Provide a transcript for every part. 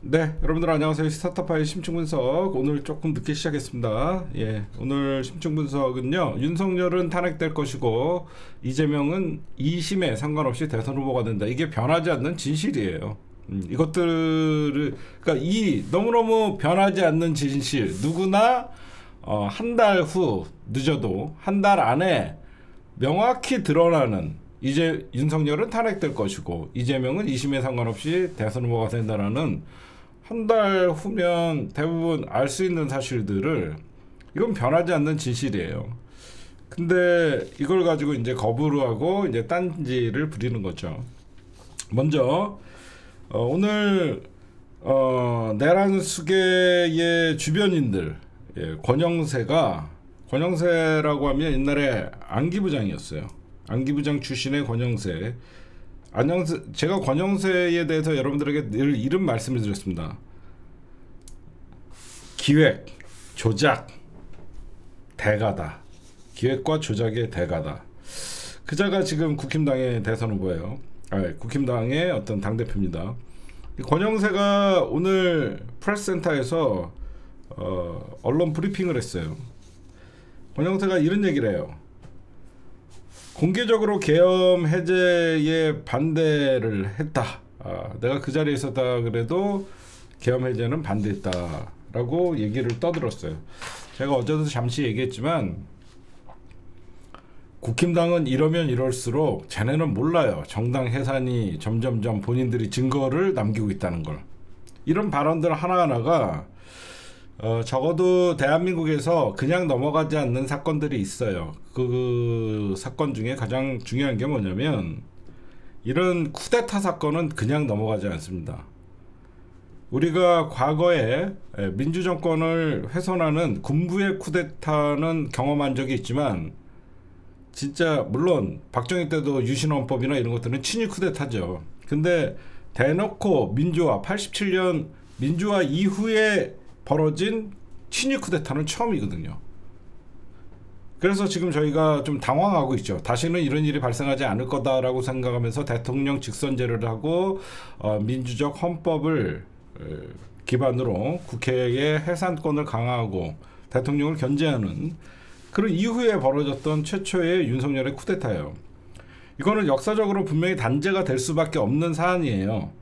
네, 여러분들 안녕하세요. 스타트파의 심층 분석 오늘 조금 늦게 시작했습니다. 예, 오늘 심층 분석은요. 윤석열은 탄핵될 것이고 이재명은 2심에 상관없이 대선 후보가 된다. 이게 변하지 않는 진실이에요. 이것들을 그러니까 이 너무너무 변하지 않는 진실 누구나 한 달 후 늦어도 한 달 안에 명확히 드러나는 이제 윤석열은 탄핵될 것이고 이재명은 2심에 상관없이 대선 후보가 된다라는 한 달 후면 대부분 알 수 있는 사실들을 이건 변하지 않는 진실이에요. 근데 이걸 가지고 이제 거부를 하고 이제 딴지를 부리는 거죠. 먼저 오늘 내란 수계의 주변인들 권영세라고 하면 옛날에 안기부장이었어요. 안기부장 출신의 권영세. 제가 권영세에 대해서 여러분들에게 늘 이런 말씀을 드렸습니다. 기획, 조작, 대가다. 기획과 조작의 대가다. 그자가 지금 국힘당의 대선 후보예요. 국힘당의 어떤 당대표입니다. 권영세가 오늘 프레스센터에서 언론 브리핑을 했어요. 권영세가 이런 얘기를 해요. 공개적으로 계엄 해제에 반대를 했다. 내가 그 자리에 있었다 그래도 계엄 해제는 반대했다라고 얘기를 떠들었어요. 제가 어제도 잠시 얘기했지만 국힘당은 이러면 이럴수록 쟤네는 몰라요. 정당 해산이 점점점 본인들이 증거를 남기고 있다는 걸. 이런 발언들 하나하나가 적어도 대한민국에서 그냥 넘어가지 않는 사건들이 있어요. 그 사건 중에 가장 중요한 게 뭐냐면 이런 쿠데타 사건은 그냥 넘어가지 않습니다. 우리가 과거에 민주정권을 훼손하는 군부의 쿠데타는 경험한 적이 있지만 진짜 물론 박정희 때도 유신헌법이나 이런 것들은 친일 쿠데타죠. 근데 대놓고 민주화 87년 민주화 이후에 벌어진 친일 쿠데타는 처음이거든요. 그래서 지금 저희가 좀 당황하고 있죠. 다시는 이런 일이 발생하지 않을 거다라고 생각하면서 대통령 직선제를 하고 민주적 헌법을 기반으로 국회의 해산권을 강화하고 대통령을 견제하는 그런 이후에 벌어졌던 최초의 윤석열의 쿠데타예요. 이거는 역사적으로 분명히 단죄가 될 수밖에 없는 사안이에요.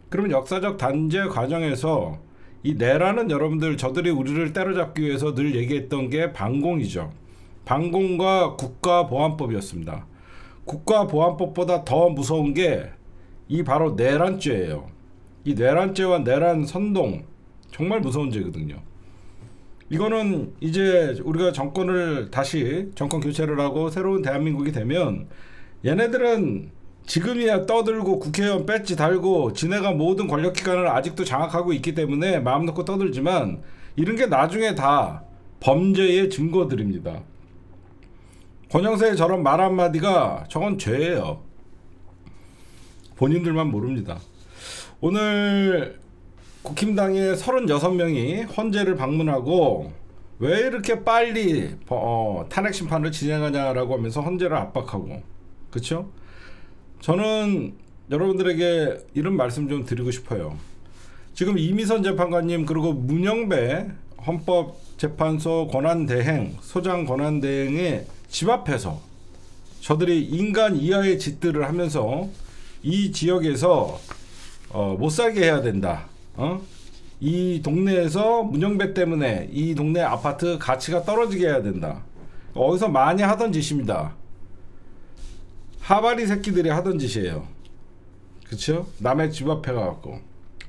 그러면 역사적 단죄 과정에서 이 내라는 여러분들 저들이 우리를 때려잡기 위해서 늘 얘기했던 게 반공이죠. 반공과 국가보안법이었습니다. 국가보안법보다 더 무서운 게 이 바로 내란죄예요. 이 내란죄와 내란 선동 정말 무서운 죄거든요. 이거는 이제 우리가 정권을 다시 정권 교체를 하고 새로운 대한민국이 되면 얘네들은 지금이야 떠들고 국회의원 배지 달고 지네가 모든 권력기관을 아직도 장악하고 있기 때문에 마음 놓고 떠들지만 이런 게 나중에 다 범죄의 증거들입니다. 권영세의 저런 말 한마디가 저건 죄예요. 본인들만 모릅니다. 오늘 국힘당의 36명이 헌재를 방문하고 왜 이렇게 빨리 탄핵 심판을 진행하냐라고 하면서 헌재를 압박하고 그렇죠? 저는 여러분들에게 이런 말씀 좀 드리고 싶어요. 지금 이미선 재판관님 그리고 문영배 헌법재판소 권한대행 소장 권한대행의 집 앞에서 저들이 인간 이하의 짓들을 하면서 이 지역에서 못 살게 해야 된다. 이 동네에서 문영배 때문에 이 동네 아파트 가치가 떨어지게 해야 된다. 어디서 많이 하던 짓입니다. 하바리 새끼들이 하던 짓이에요. 그쵸? 남의 집 앞에 가갖고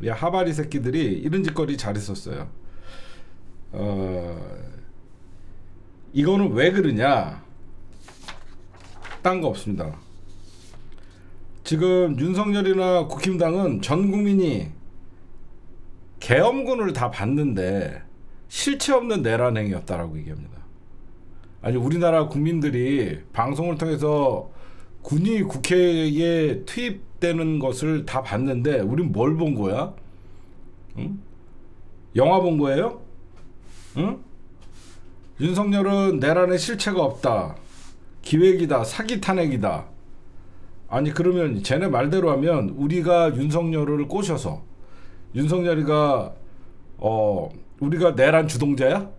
하바리 새끼들이 이런 짓거리 잘했었어요. 이거는 왜 그러냐? 딴 거 없습니다. 지금 윤석열이나 국힘당은 전 국민이 계엄군을 다 봤는데 실체 없는 내란 행위였다라고 얘기합니다. 아니 우리나라 국민들이 방송을 통해서 군이 국회에 투입되는 것을 다 봤는데 우린 뭘 본 거야? 응? 영화 본 거예요? 응? 윤석열은 내란의 실체가 없다. 기획이다. 사기 탄핵이다. 아니 그러면 쟤네 말대로 하면 우리가 윤석열을 꼬셔서 윤석열이가 우리가 내란 주동자야?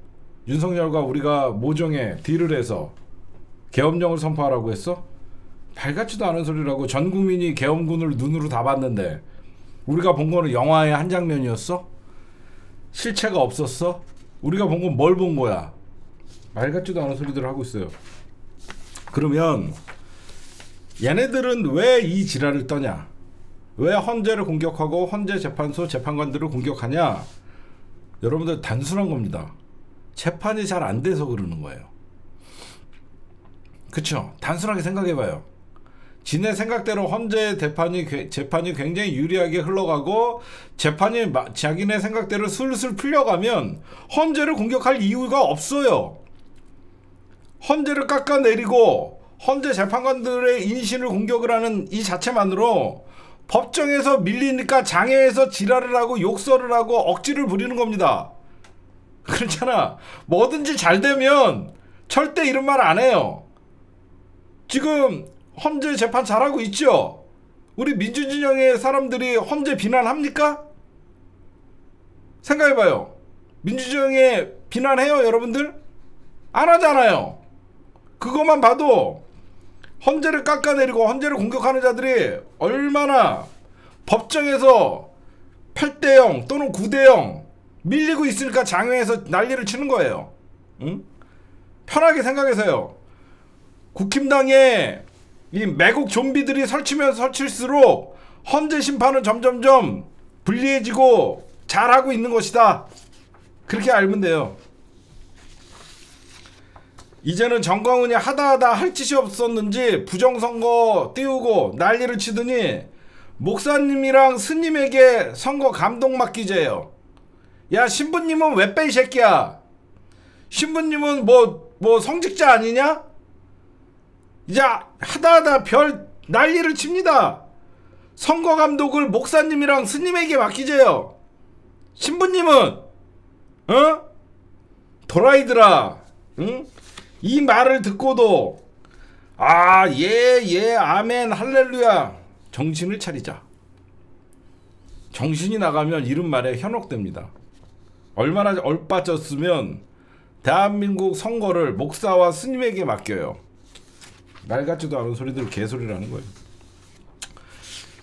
윤석열과 우리가 모종에 딜을 해서 계엄령을 선포하라고 했어? 발 같지도 않은 소리라고. 전 국민이 계엄군을 눈으로 다 봤는데 우리가 본 거는 영화의 한 장면이었어? 실체가 없었어? 우리가 본 건 뭘 본 거야? 말 같지도 않은 소리들을 하고 있어요. 그러면 얘네들은 왜 이 지랄을 떠냐? 왜 헌재를 공격하고 헌재 재판소 재판관들을 공격하냐? 여러분들 단순한 겁니다. 재판이 잘 안 돼서 그러는 거예요. 그쵸? 단순하게 생각해봐요. 지네 생각대로 헌재 재판이 굉장히 유리하게 흘러가고 재판이 자기네 생각대로 슬슬 풀려가면 헌재를 공격할 이유가 없어요. 헌재를 깎아내리고 헌재 재판관들의 인신을 공격을 하는 이 자체만으로 법정에서 밀리니까 장애에서 지랄을 하고 욕설을 하고 억지를 부리는 겁니다. 그렇잖아. 뭐든지 잘 되면 절대 이런 말 안 해요. 지금 헌재 재판 잘하고 있죠? 우리 민주진영의 사람들이 헌재 비난합니까? 생각해봐요. 민주진영에 비난해요 여러분들? 안 하잖아요. 그것만 봐도 헌재를 깎아내리고 헌재를 공격하는 자들이 얼마나 법정에서 8대0 또는 9대0 밀리고 있으니까 장외에서 난리를 치는 거예요. 응? 편하게 생각해서요. 국힘당에 이 매국 좀비들이 설치면 설칠수록 헌재 심판은 점점점 불리해지고 잘하고 있는 것이다. 그렇게 알면 돼요. 이제는 정광훈이 하다하다 할 짓이 없었는지 부정선거 띄우고 난리를 치더니 목사님이랑 스님에게 선거 감독 맡기재요. 야 신부님은 왜 빼 이 새끼야? 신부님은 뭐 성직자 아니냐? 이제 하다하다 별 난리를 칩니다. 선거 감독을 목사님이랑 스님에게 맡기재요. 신부님은 도라이들아, 응? 이 말을 듣고도 예 아멘 할렐루야. 정신을 차리자. 정신이 나가면 이런 말에 현혹됩니다. 얼마나 얼빠졌으면 대한민국 선거를 목사와 스님에게 맡겨요. 말 같지도 않은 소리들 개소리라는 거예요.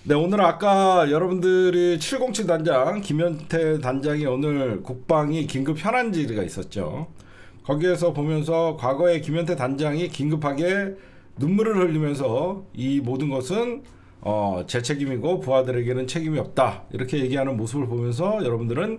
네, 오늘 아까 여러분들이 707 단장 김현태 단장이 오늘 국방이 긴급 현안 질의가 있었죠. 거기에서 보면서 과거에 김현태 단장이 긴급하게 눈물을 흘리면서 이 모든 것은 제 책임이고 부하들에게는 책임이 없다 이렇게 얘기하는 모습을 보면서 여러분들은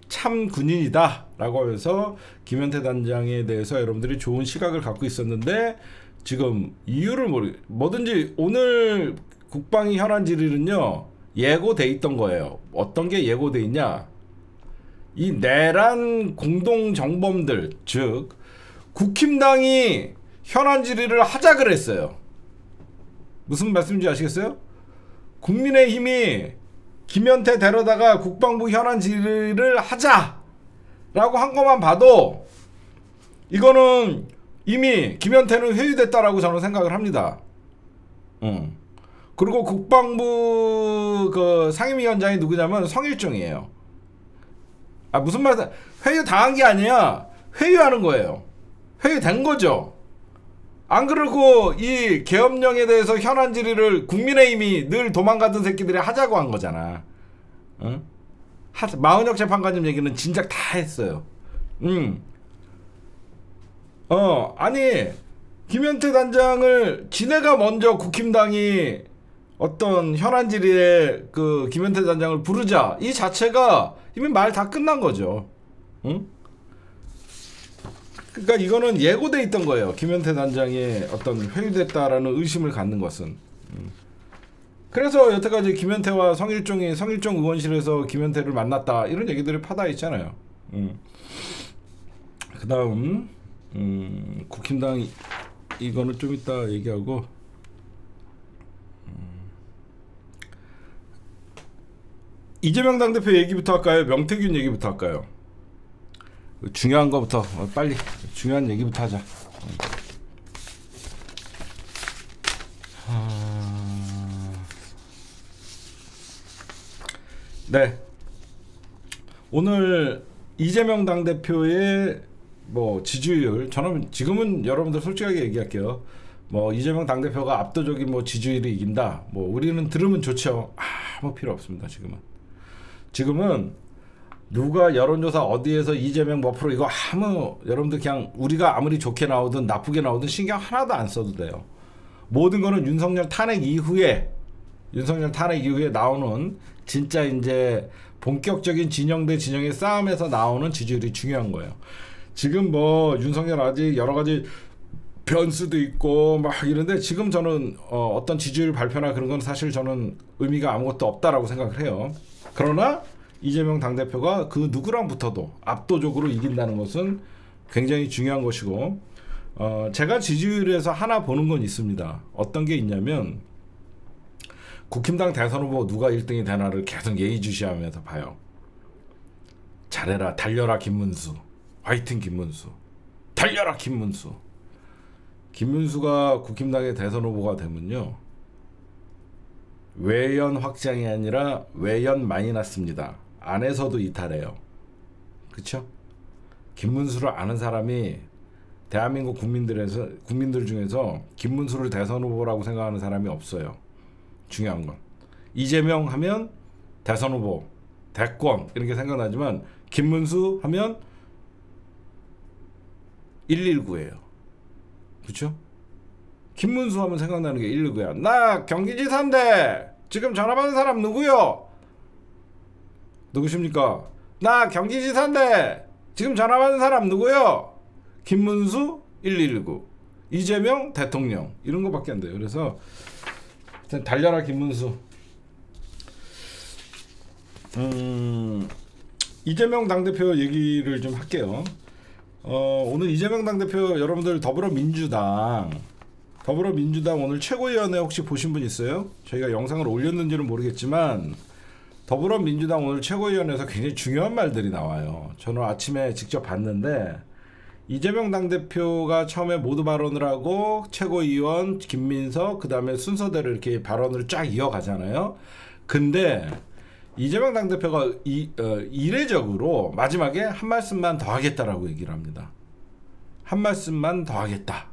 참 군인이다 라고 하면서 김현태 단장에 대해서 여러분들이 좋은 시각을 갖고 있었는데 지금 이유를 뭐든지 오늘 국방위 현안 질의는요 예고돼 있던 거예요. 어떤 게 예고돼 있냐? 이 내란 공동정범들 즉 국힘당이 현안 질의를 하자 그랬어요. 무슨 말씀인지 아시겠어요? 국민의힘이 김현태 데려다가 국방부 현안 질의를 하자라고 한 것만 봐도 이거는 이미 김현태는 회유됐다라고 저는 생각을 합니다. 그리고 국방부 그 상임위원장이 누구냐면 성일종이에요. 무슨 말? 회유 당한 게 아니야. 회유하는 거예요. 회유된 거죠. 안 그러고 이 계엄령에 대해서 현안 질의를 국민의힘이 늘 도망가던 새끼들이 하자고 한 거잖아. 응? 마은혁 재판관님 얘기는 진작 다 했어요. 아니 김현태 단장을 지네가 먼저 국힘당이 어떤 현안 질의에 그 김현태 단장을 부르자 이 자체가 이미 말 다 끝난 거죠. 응? 그러니까 이거는 예고돼 있던 거예요. 김현태 단장이 어떤 회유됐다라는 의심을 갖는 것은. 그래서 여태까지 김현태와 성일종 의원실에서 김현태를 만났다 이런 얘기들이 파다 있잖아요. 그 다음 국힘당 이거는 좀 이따 얘기하고 이재명 당대표 얘기부터 할까요? 명태균 얘기부터 할까요? 중요한 거부터 빨리 중요한 얘기부터 하자. 네, 오늘 이재명 당대표의 뭐 지지율, 저는 지금은 여러분들 솔직하게 얘기할게요. 뭐 이재명 당대표가 압도적인 뭐 지지율이 이긴다, 뭐 우리는 들으면 좋죠. 아무 필요 없습니다. 지금은 누가 여론조사 어디에서 이재명 몇 프로 이거 아무, 여러분들 그냥 우리가 아무리 좋게 나오든 나쁘게 나오든 신경 하나도 안 써도 돼요. 모든 거는 윤석열 탄핵 이후에 나오는 진짜 이제 본격적인 진영 대 진영의 싸움에서 나오는 지지율이 중요한 거예요. 지금 뭐 윤석열 아직 여러 가지 변수도 있고 막 이런데, 지금 저는 어떤 지지율 발표나 그런 건 사실 저는 의미가 아무것도 없다라고 생각을 해요. 그러나 이재명 당대표가 그 누구랑 붙어도 압도적으로 이긴다는 것은 굉장히 중요한 것이고, 제가 지지율에서 하나 보는 건 있습니다. 어떤 게 있냐면, 국힘당 대선 후보 누가 1등이 되나를 계속 예의주시하면서 봐요. 잘해라, 달려라 김문수, 화이팅 김문수, 달려라 김문수. 김문수가 국힘당의 대선 후보가 되면요, 외연 확장이 아니라 외연 마이너스입니다. 안에서도 이탈해요. 그쵸? 김문수를 아는 사람이 대한민국 국민들 중에서 김문수를 대선 후보라고 생각하는 사람이 없어요. 중요한 건 이재명 하면 대선 후보, 대권 이렇게 생각나지만, 김문수 하면 119예요. 그렇죠? 김문수 하면 생각나는 게 119야. 나 경기지사인데 지금 전화 받은 사람 누구요? 누구십니까? 나 경기지사인데 지금 전화 받은 사람 누구요? 김문수 119, 이재명 대통령, 이런 거밖에 안 돼요. 그래서 달려라 김문수. 이재명 당대표 얘기를 좀 할게요. 오늘 이재명 당대표, 여러분들 더불어민주당 오늘 최고위원회 혹시 보신 분 있어요? 저희가 영상을 올렸는지는 모르겠지만 더불어민주당 오늘 최고위원회에서 굉장히 중요한 말들이 나와요. 저는 아침에 직접 봤는데, 이재명 당대표가 처음에 모두 발언을 하고 최고위원 김민석, 그 다음에 순서대로 이렇게 발언을 쫙 이어가잖아요. 근데 이재명 당대표가 이례적으로 마지막에 한 말씀만 더 하겠다라고 얘기를 합니다. 한 말씀만 더 하겠다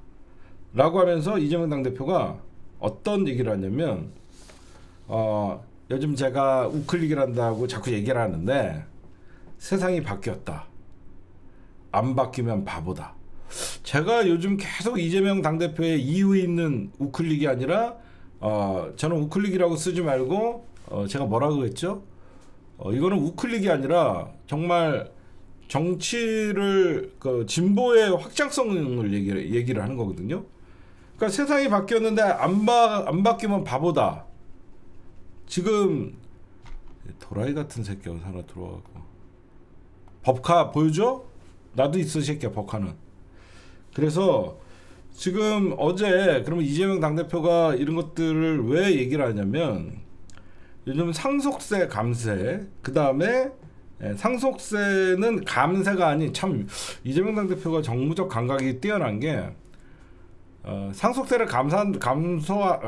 라고 하면서 이재명 당대표가 어떤 얘기를 하냐면, 요즘 제가 우클릭을 한다고 자꾸 얘기를 하는데 세상이 바뀌었다. 안 바뀌면 바보다. 제가 요즘 계속 이재명 당대표의 이유 있는 우클릭이 아니라, 저는 우클릭이라고 쓰지 말고, 제가 뭐라고 했죠? 이거는 우클릭이 아니라 정말 정치를, 진보의 확장성을 얘기를 하는 거거든요. 그러니까 세상이 바뀌었는데 안 바뀌면 바보다. 지금 도라이 같은 새끼가 하나 들어가고, 법카 보여줘? 나도 있어 새끼야 법카는. 그래서 지금 어제 그러면 이재명 당대표가 이런 것들을 왜 얘기를 하냐면, 요즘 상속세 감세, 그 다음에 상속세는 감세가 아닌, 참 이재명 당대표가 정무적 감각이 뛰어난 게, 상속세를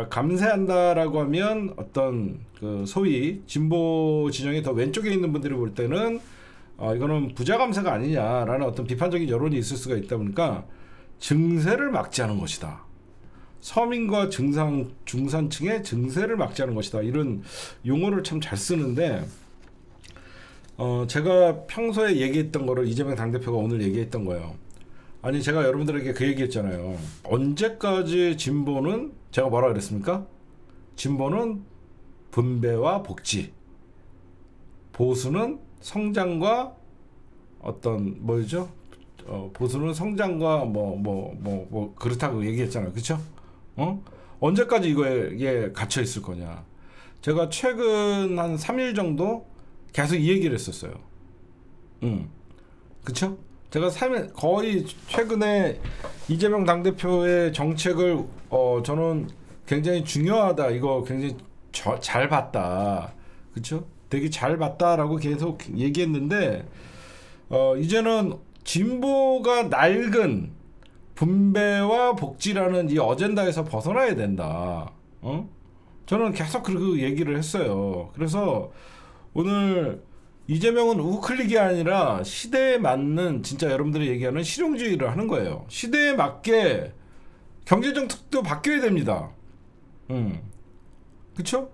감세한다라고 하면 어떤 그 소위 진보 진영이 더 왼쪽에 있는 분들이 볼 때는 이거는 부자 감세가 아니냐라는 어떤 비판적인 여론이 있을 수가 있다 보니까 증세를 막지하는 것이다. 서민과 중산층의 증세를 막지하는 것이다. 이런 용어를 참 잘 쓰는데, 제가 평소에 얘기했던 거를 이재명 당대표가 오늘 얘기했던 거예요. 아니, 제가 여러분들에게 그 얘기했잖아요. 언제까지 진보는, 제가 뭐라 그랬습니까? 진보는 분배와 복지, 보수는 성장과 어떤 뭐죠? 보수는 성장과 뭐 그렇다고 얘기했잖아요. 그렇죠? 언제까지 이거에 갇혀 있을 거냐? 제가 최근 한 3일 정도 계속 이 얘기를 했었어요. 그렇죠? 제가 거의 최근에 이재명 당대표의 정책을 저는 굉장히 중요하다, 이거 굉장히 잘 봤다, 그렇죠? 되게 잘 봤다라고 계속 얘기했는데, 이제는 진보가 낡은 분배와 복지라는 이 어젠다에서 벗어나야 된다. 저는 계속 그 얘기를 했어요. 그래서 오늘 이재명은 우클릭이 아니라 시대에 맞는 진짜 여러분들이 얘기하는 실용주의를 하는 거예요. 시대에 맞게 경제정책도 바뀌어야 됩니다. 그쵸?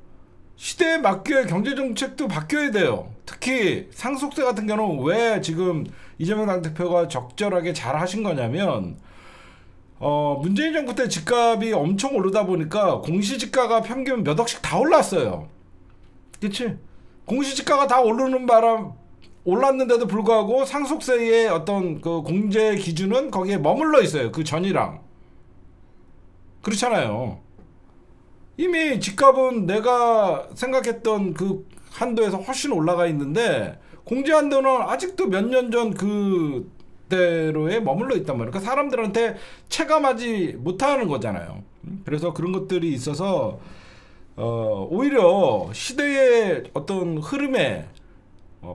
시대에 맞게 경제정책도 바뀌어야 돼요. 특히 상속세 같은 경우는 왜 지금 이재명 당대표가 적절하게 잘 하신 거냐면 문재인 정부 때 집값이 엄청 오르다 보니까 공시지가가 평균 몇 억씩 다 올랐어요. 그치? 공시지가가 다 올랐는데도 불구하고 상속세의 어떤 그 공제 기준은 거기에 머물러 있어요. 그 전이랑. 그렇잖아요. 이미 집값은 내가 생각했던 그 한도에서 훨씬 올라가 있는데 공제 한도는 아직도 몇 년 전 그대로에 머물러 있단 말이에요. 그러니까 사람들한테 체감하지 못하는 거잖아요. 그래서 그런 것들이 있어서 오히려 시대의 어떤 흐름에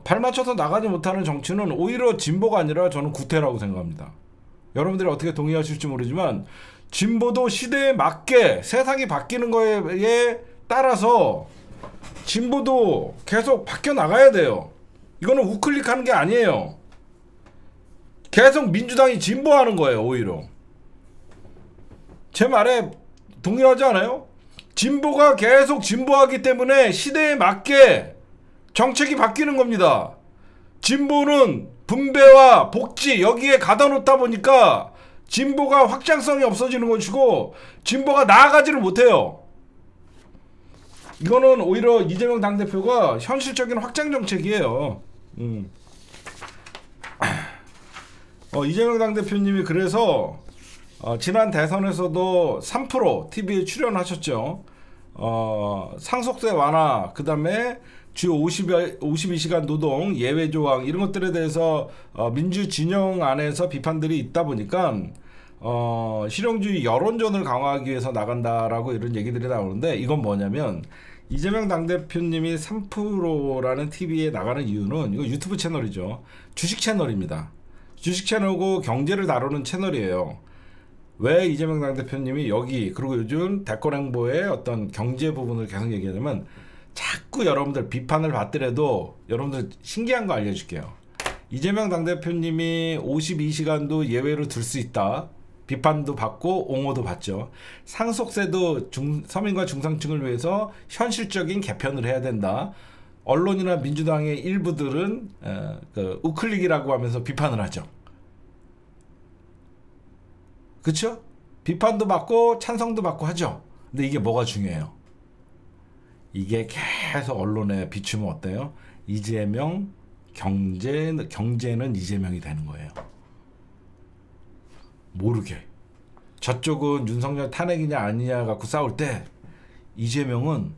발맞춰서 나가지 못하는 정치는 오히려 진보가 아니라 저는 구태라고 생각합니다. 여러분들이 어떻게 동의하실지 모르지만 진보도 시대에 맞게 세상이 바뀌는 거에 따라서 진보도 계속 바뀌어 나가야 돼요. 이거는 우클릭하는 게 아니에요. 계속 민주당이 진보하는 거예요. 오히려 제 말에 동의하지 않아요? 진보가 계속 진보하기 때문에 시대에 맞게 정책이 바뀌는 겁니다. 진보는 분배와 복지 여기에 가다 놓다 보니까 진보가 확장성이 없어지는 것이고 진보가 나아가지를 못해요. 이거는 오히려 이재명 당대표가 현실적인 확장 정책이에요. 이재명 당대표님이 그래서 지난 대선에서도 3% TV에 출연하셨죠. 상속세 완화, 그 다음에 주 52시간 노동, 예외 조항 이런 것들에 대해서 민주 진영 안에서 비판들이 있다 보니까 실용주의 여론전을 강화하기 위해서 나간다라고 이런 얘기들이 나오는데 이건 뭐냐면 이재명 당대표님이 3%라는 TV에 나가는 이유는 이거 유튜브 채널이죠. 주식 채널입니다. 주식 채널고 경제를 다루는 채널이에요. 왜 이재명 당대표님이 여기 그리고 요즘 대권 행보의 어떤 경제 부분을 계속 얘기하냐면 자꾸 여러분들 비판을 받더라도 여러분들 신기한 거 알려줄게요. 이재명 당대표님이 52시간도 예외로 둘 수 있다. 비판도 받고 옹호도 받죠. 상속세도 서민과 중상층을 위해서 현실적인 개편을 해야 된다. 언론이나 민주당의 일부들은 우클릭이라고 하면서 비판을 하죠. 그쵸? 비판도 받고 찬성도 받고 하죠. 근데 이게 뭐가 중요해요? 이게 계속 언론에 비추면 어때요? 이재명 경제는 이재명이 되는 거예요. 모르게. 저쪽은 윤석열 탄핵이냐 아니냐 갖고 싸울 때 이재명은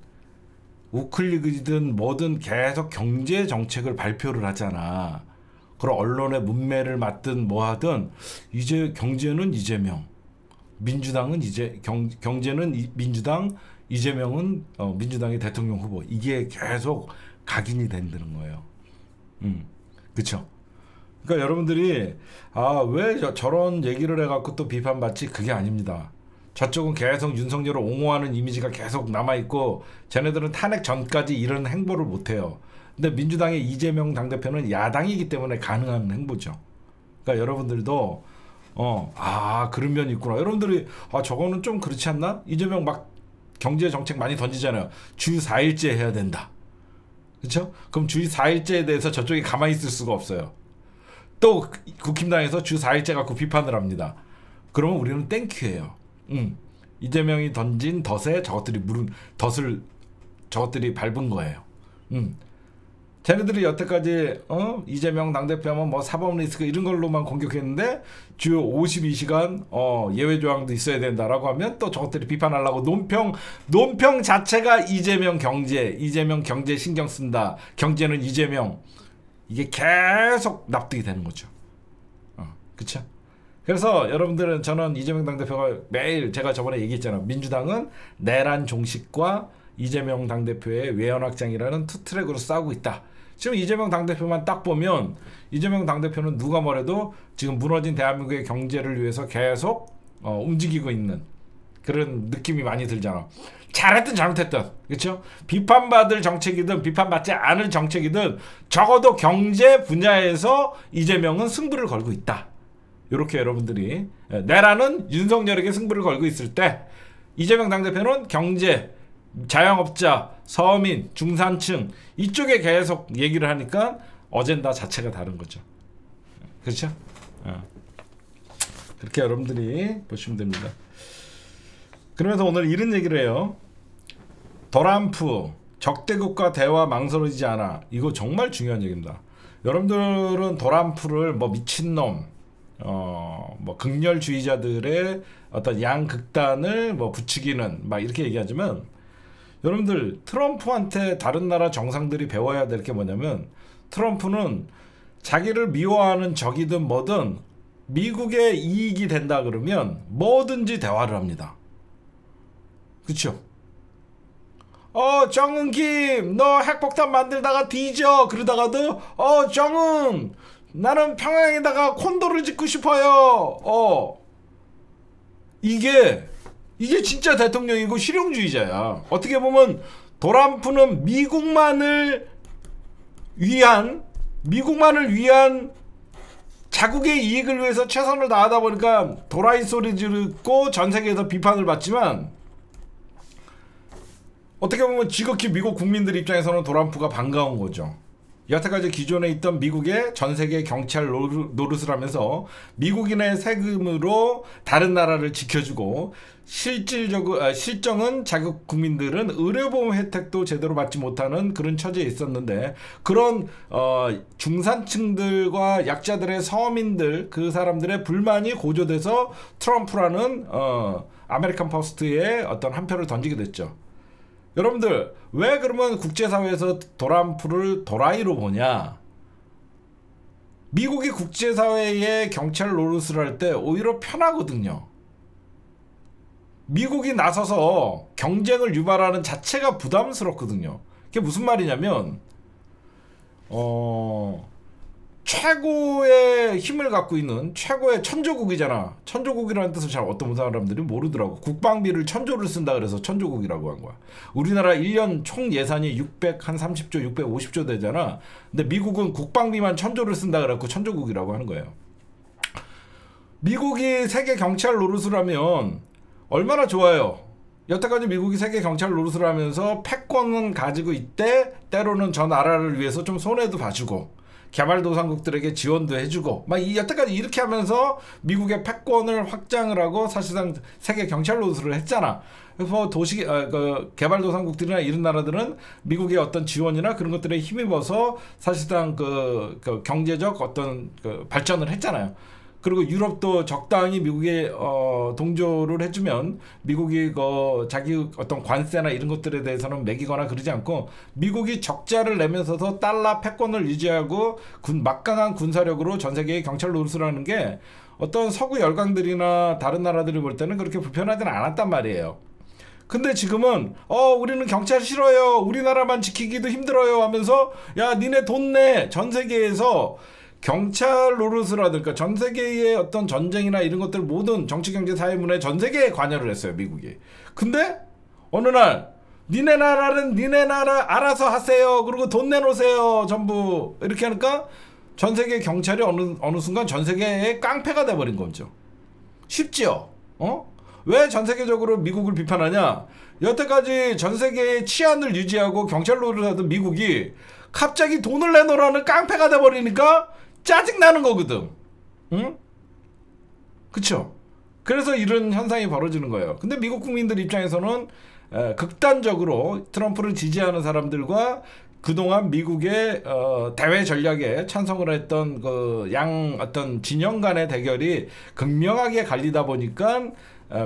우클릭이든 뭐든 계속 경제 정책을 발표를 하잖아. 그럼 언론의 문매를 맡든 뭐 하든 이제 경제는 이재명, 민주당은 경제는 민주당, 이재명은 민주당의 대통령 후보. 이게 계속 각인이 된다는 거예요. 그쵸? 그러니까 여러분들이 왜 저런 얘기를 해갖고 또 비판받지? 그게 아닙니다. 저쪽은 계속 윤석열을 옹호하는 이미지가 계속 남아있고 쟤네들은 탄핵 전까지 이런 행보를 못해요. 근데 민주당의 이재명 당대표는 야당이기 때문에 가능한 행보죠. 그러니까 여러분들도 그런 면이 있구나. 여러분들이 저거는 좀 그렇지 않나? 이재명 막 경제 정책 많이 던지잖아요. 주 4일제 해야 된다. 그렇죠? 그럼 주 4일제에 대해서 저쪽이 가만히 있을 수가 없어요. 또 국힘당에서 주 4일제 갖고 비판을 합니다. 그러면 우리는 땡큐예요. 이재명이 던진 덫에 저것들이 밟은 거예요. 쟤네들이 여태까지 이재명 당대표하면 뭐 사법 리스크 이런 걸로만 공격했는데 주 52시간 예외 조항도 있어야 된다라고 하면 또 저것들이 비판하려고 논평 자체가 이재명 경제 신경 쓴다. 경제는 이재명. 이게 계속 납득이 되는 거죠. 그쵸? 그래서 여러분들은 저는 이재명 당대표가 매일 제가 저번에 얘기했잖아요. 민주당은 내란 종식과 이재명 당대표의 외연확장이라는 투 트랙으로 싸우고 있다. 지금 이재명 당대표만 딱 보면 이재명 당대표는 누가 뭐래도 지금 무너진 대한민국의 경제를 위해서 계속 움직이고 있는 그런 느낌이 많이 들잖아. 잘했든 잘못했든, 그렇죠? 비판받을 정책이든 비판받지 않을 정책이든 적어도 경제 분야에서 이재명은 승부를 걸고 있다. 이렇게 여러분들이, 내라는 윤석열에게 승부를 걸고 있을 때 이재명 당대표는 경제, 자영업자, 서민, 중산층 이쪽에 계속 얘기를 하니까 어젠다 자체가 다른 거죠. 그렇죠? 그렇게 여러분들이 보시면 됩니다. 그러면서 오늘 이런 얘기를 해요. 트럼프 적대국과 대화 망설이지 않아. 이거 정말 중요한 얘기입니다. 여러분들은 트럼프를 뭐 미친놈, 뭐 극렬주의자들의 어떤 양극단을 뭐 부추기는 막 이렇게 얘기하지만, 여러분들 트럼프한테 다른 나라 정상들이 배워야 될 게 뭐냐면, 트럼프는 자기를 미워하는 적이든 뭐든 미국의 이익이 된다 그러면 뭐든지 대화를 합니다. 그쵸? 정은김 너 핵폭탄 만들다가 뒤져. 그러다가도 정은 나는 평양에다가 콘도를 짓고 싶어요. 이게 진짜 대통령이고 실용주의자야. 어떻게 보면 트럼프는 미국만을 위한 자국의 이익을 위해서 최선을 다하다 보니까 도라이 소리 지르고 전 세계에서 비판을 받지만, 어떻게 보면 지극히 미국 국민들 입장에서는 트럼프가 반가운 거죠. 여태까지 기존에 있던 미국의 전 세계 경찰 노릇을 하면서 미국인의 세금으로 다른 나라를 지켜주고, 실정은 자국 국민들은 의료보험 혜택도 제대로 받지 못하는 그런 처지에 있었는데, 그런 중산층들과 약자들의 서민들, 그 사람들의 불만이 고조돼서 트럼프라는 아메리칸 퍼스트에 어떤 한 표를 던지게 됐죠. 여러분들 왜 그러면 국제사회에서 트럼프를 도라이로 보냐? 미국이 국제사회에 경찰 노릇을 할 때 오히려 편하거든요. 미국이 나서서 경쟁을 유발하는 자체가 부담스럽거든요. 그게 무슨 말이냐면, 최고의 힘을 갖고 있는 최고의 천조국이잖아. 천조국이라는 뜻을 잘 어떤 사람들이 모르더라고. 국방비를 1000조를 쓴다 그래서 천조국이라고 한 거야. 우리나라 1년 총 예산이 630조, 650조 되잖아. 근데 미국은 국방비만 1000조를 쓴다 그래갖고 천조국이라고 하는 거예요. 미국이 세계 경찰 노릇을 하면 얼마나 좋아요. 여태까지 미국이 세계 경찰 노릇을 하면서 패권은 가지고 있대. 때로는 저 나라를 위해서 좀 손해도 봐주고, 개발도상국들에게 지원도 해주고, 막 여태까지 이렇게 하면서 미국의 패권을 확장을 하고 사실상 세계 경찰 노릇을 했잖아. 그래서 개발도상국들이나 이런 나라들은 미국의 어떤 지원이나 그런 것들에 힘입어서 사실상 그 경제적 어떤 발전을 했잖아요. 그리고 유럽도 적당히 미국에 동조를 해주면 미국이 자기 어떤 관세나 이런 것들에 대해서는 매기거나 그러지 않고, 미국이 적자를 내면서도 달러 패권을 유지하고 막강한 군사력으로 전 세계의 경찰 노릇을 하는 게 어떤 서구 열강들이나 다른 나라들이 볼 때는 그렇게 불편하지는 않았단 말이에요. 근데 지금은 우리는 경찰 싫어요, 우리나라만 지키기도 힘들어요 하면서, 야 니네 돈 내. 전 세계에서 경찰 노릇을 하니까 전 세계의 어떤 전쟁이나 이런 것들 모든 정치, 경제, 사회, 문화에 전 세계에 관여를 했어요, 미국이. 근데 어느 날 니네 나라는 니네 나라 알아서 하세요. 그리고 돈 내놓으세요. 전부 이렇게 하니까 전 세계 경찰이 어느 순간 전 세계의 깡패가 돼버린 거죠. 쉽지요? 왜 전 세계적으로 미국을 비판하냐? 여태까지 전 세계의 치안을 유지하고 경찰 노릇을 하던 미국이 갑자기 돈을 내놓으라는 깡패가 돼버리니까 짜증나는 거거든. 응? 그쵸? 그래서 이런 현상이 벌어지는 거예요. 근데 미국 국민들 입장에서는 극단적으로 트럼프를 지지하는 사람들과 그동안 미국의 대외 전략에 찬성을 했던 어떤 진영 간의 대결이 극명하게 갈리다 보니까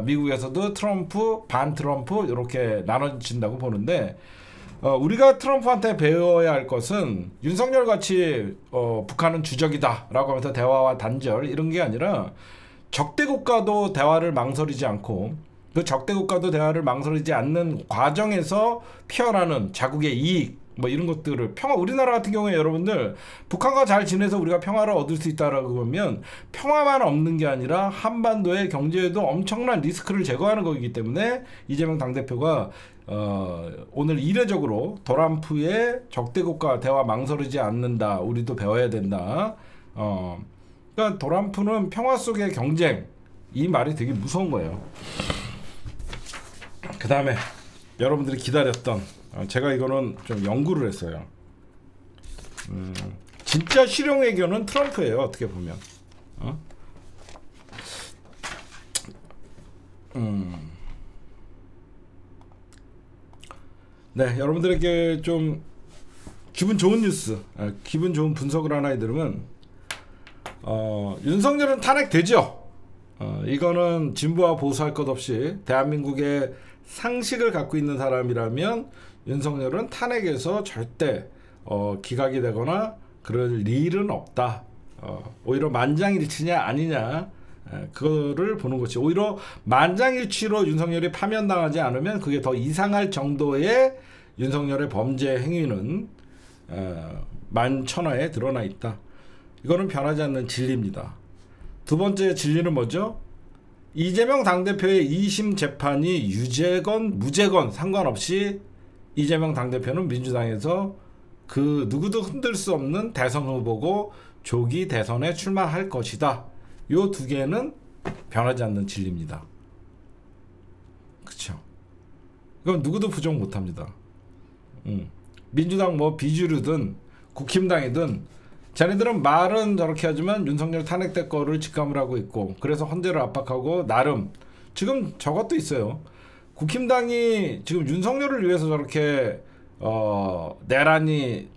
미국에서도 트럼프, 반 트럼프 이렇게 나눠진다고 보는데, 우리가 트럼프한테 배워야 할 것은 윤석열 같이 북한은 주적이다 라고 하면서 대화와 단절 이런 게 아니라, 적대국가도 대화를 망설이지 않고 그 적대국가도 대화를 망설이지 않는 과정에서 피어나는 자국의 이익, 뭐 이런 것들을 우리나라 같은 경우에 여러분들 북한과 잘 지내서 우리가 평화를 얻을 수 있다라고 하면 평화만 없는 게 아니라 한반도의 경제에도 엄청난 리스크를 제거하는 거기 때문에 이재명 당대표가 오늘 이례적으로 트럼프의 적대국가 대화 망설이지 않는다. 우리도 배워야 된다. 그러니까 트럼프는 평화 속의 경쟁, 이 말이 되게 무서운 거예요. 그 다음에 여러분들이 기다렸던, 제가 이거는 좀 연구를 했어요. 진짜 실용 외교는 트럼프예요. 어떻게 보면. 네, 여러분들에게 좀 기분 좋은 뉴스, 기분 좋은 분석을 하나 해드리면, 윤석열은 탄핵되죠. 이거는 진보와 보수할 것 없이 대한민국의 상식을 갖고 있는 사람이라면 윤석열은 탄핵에서 절대 기각이 되거나 그럴 일은 없다. 오히려 만장일치냐 아니냐, 그거를 보는 거지. 오히려 만장일치로 윤석열이 파면당하지 않으면 그게 더 이상할 정도의 윤석열의 범죄 행위는 만천하에 드러나 있다. 이거는 변하지 않는 진리입니다. 두 번째 진리는 뭐죠? 이재명 당대표의 2심 재판이 유죄건 무죄건 상관없이 이재명 당대표는 민주당에서 그 누구도 흔들 수 없는 대선 후보고 조기 대선에 출마할 것이다. 요 두 개는 변하지 않는 진리입니다. 그쵸? 이건 누구도 부정 못합니다. 민주당 뭐 비주류든 국힘당이든 자네들은 말은 저렇게 하지만 윤석열 탄핵될 거를 직감을 하고 있고, 그래서 헌재를 압박하고 나름 지금 저것도 있어요. 국힘당이 지금 윤석열을 위해서 저렇게 내란이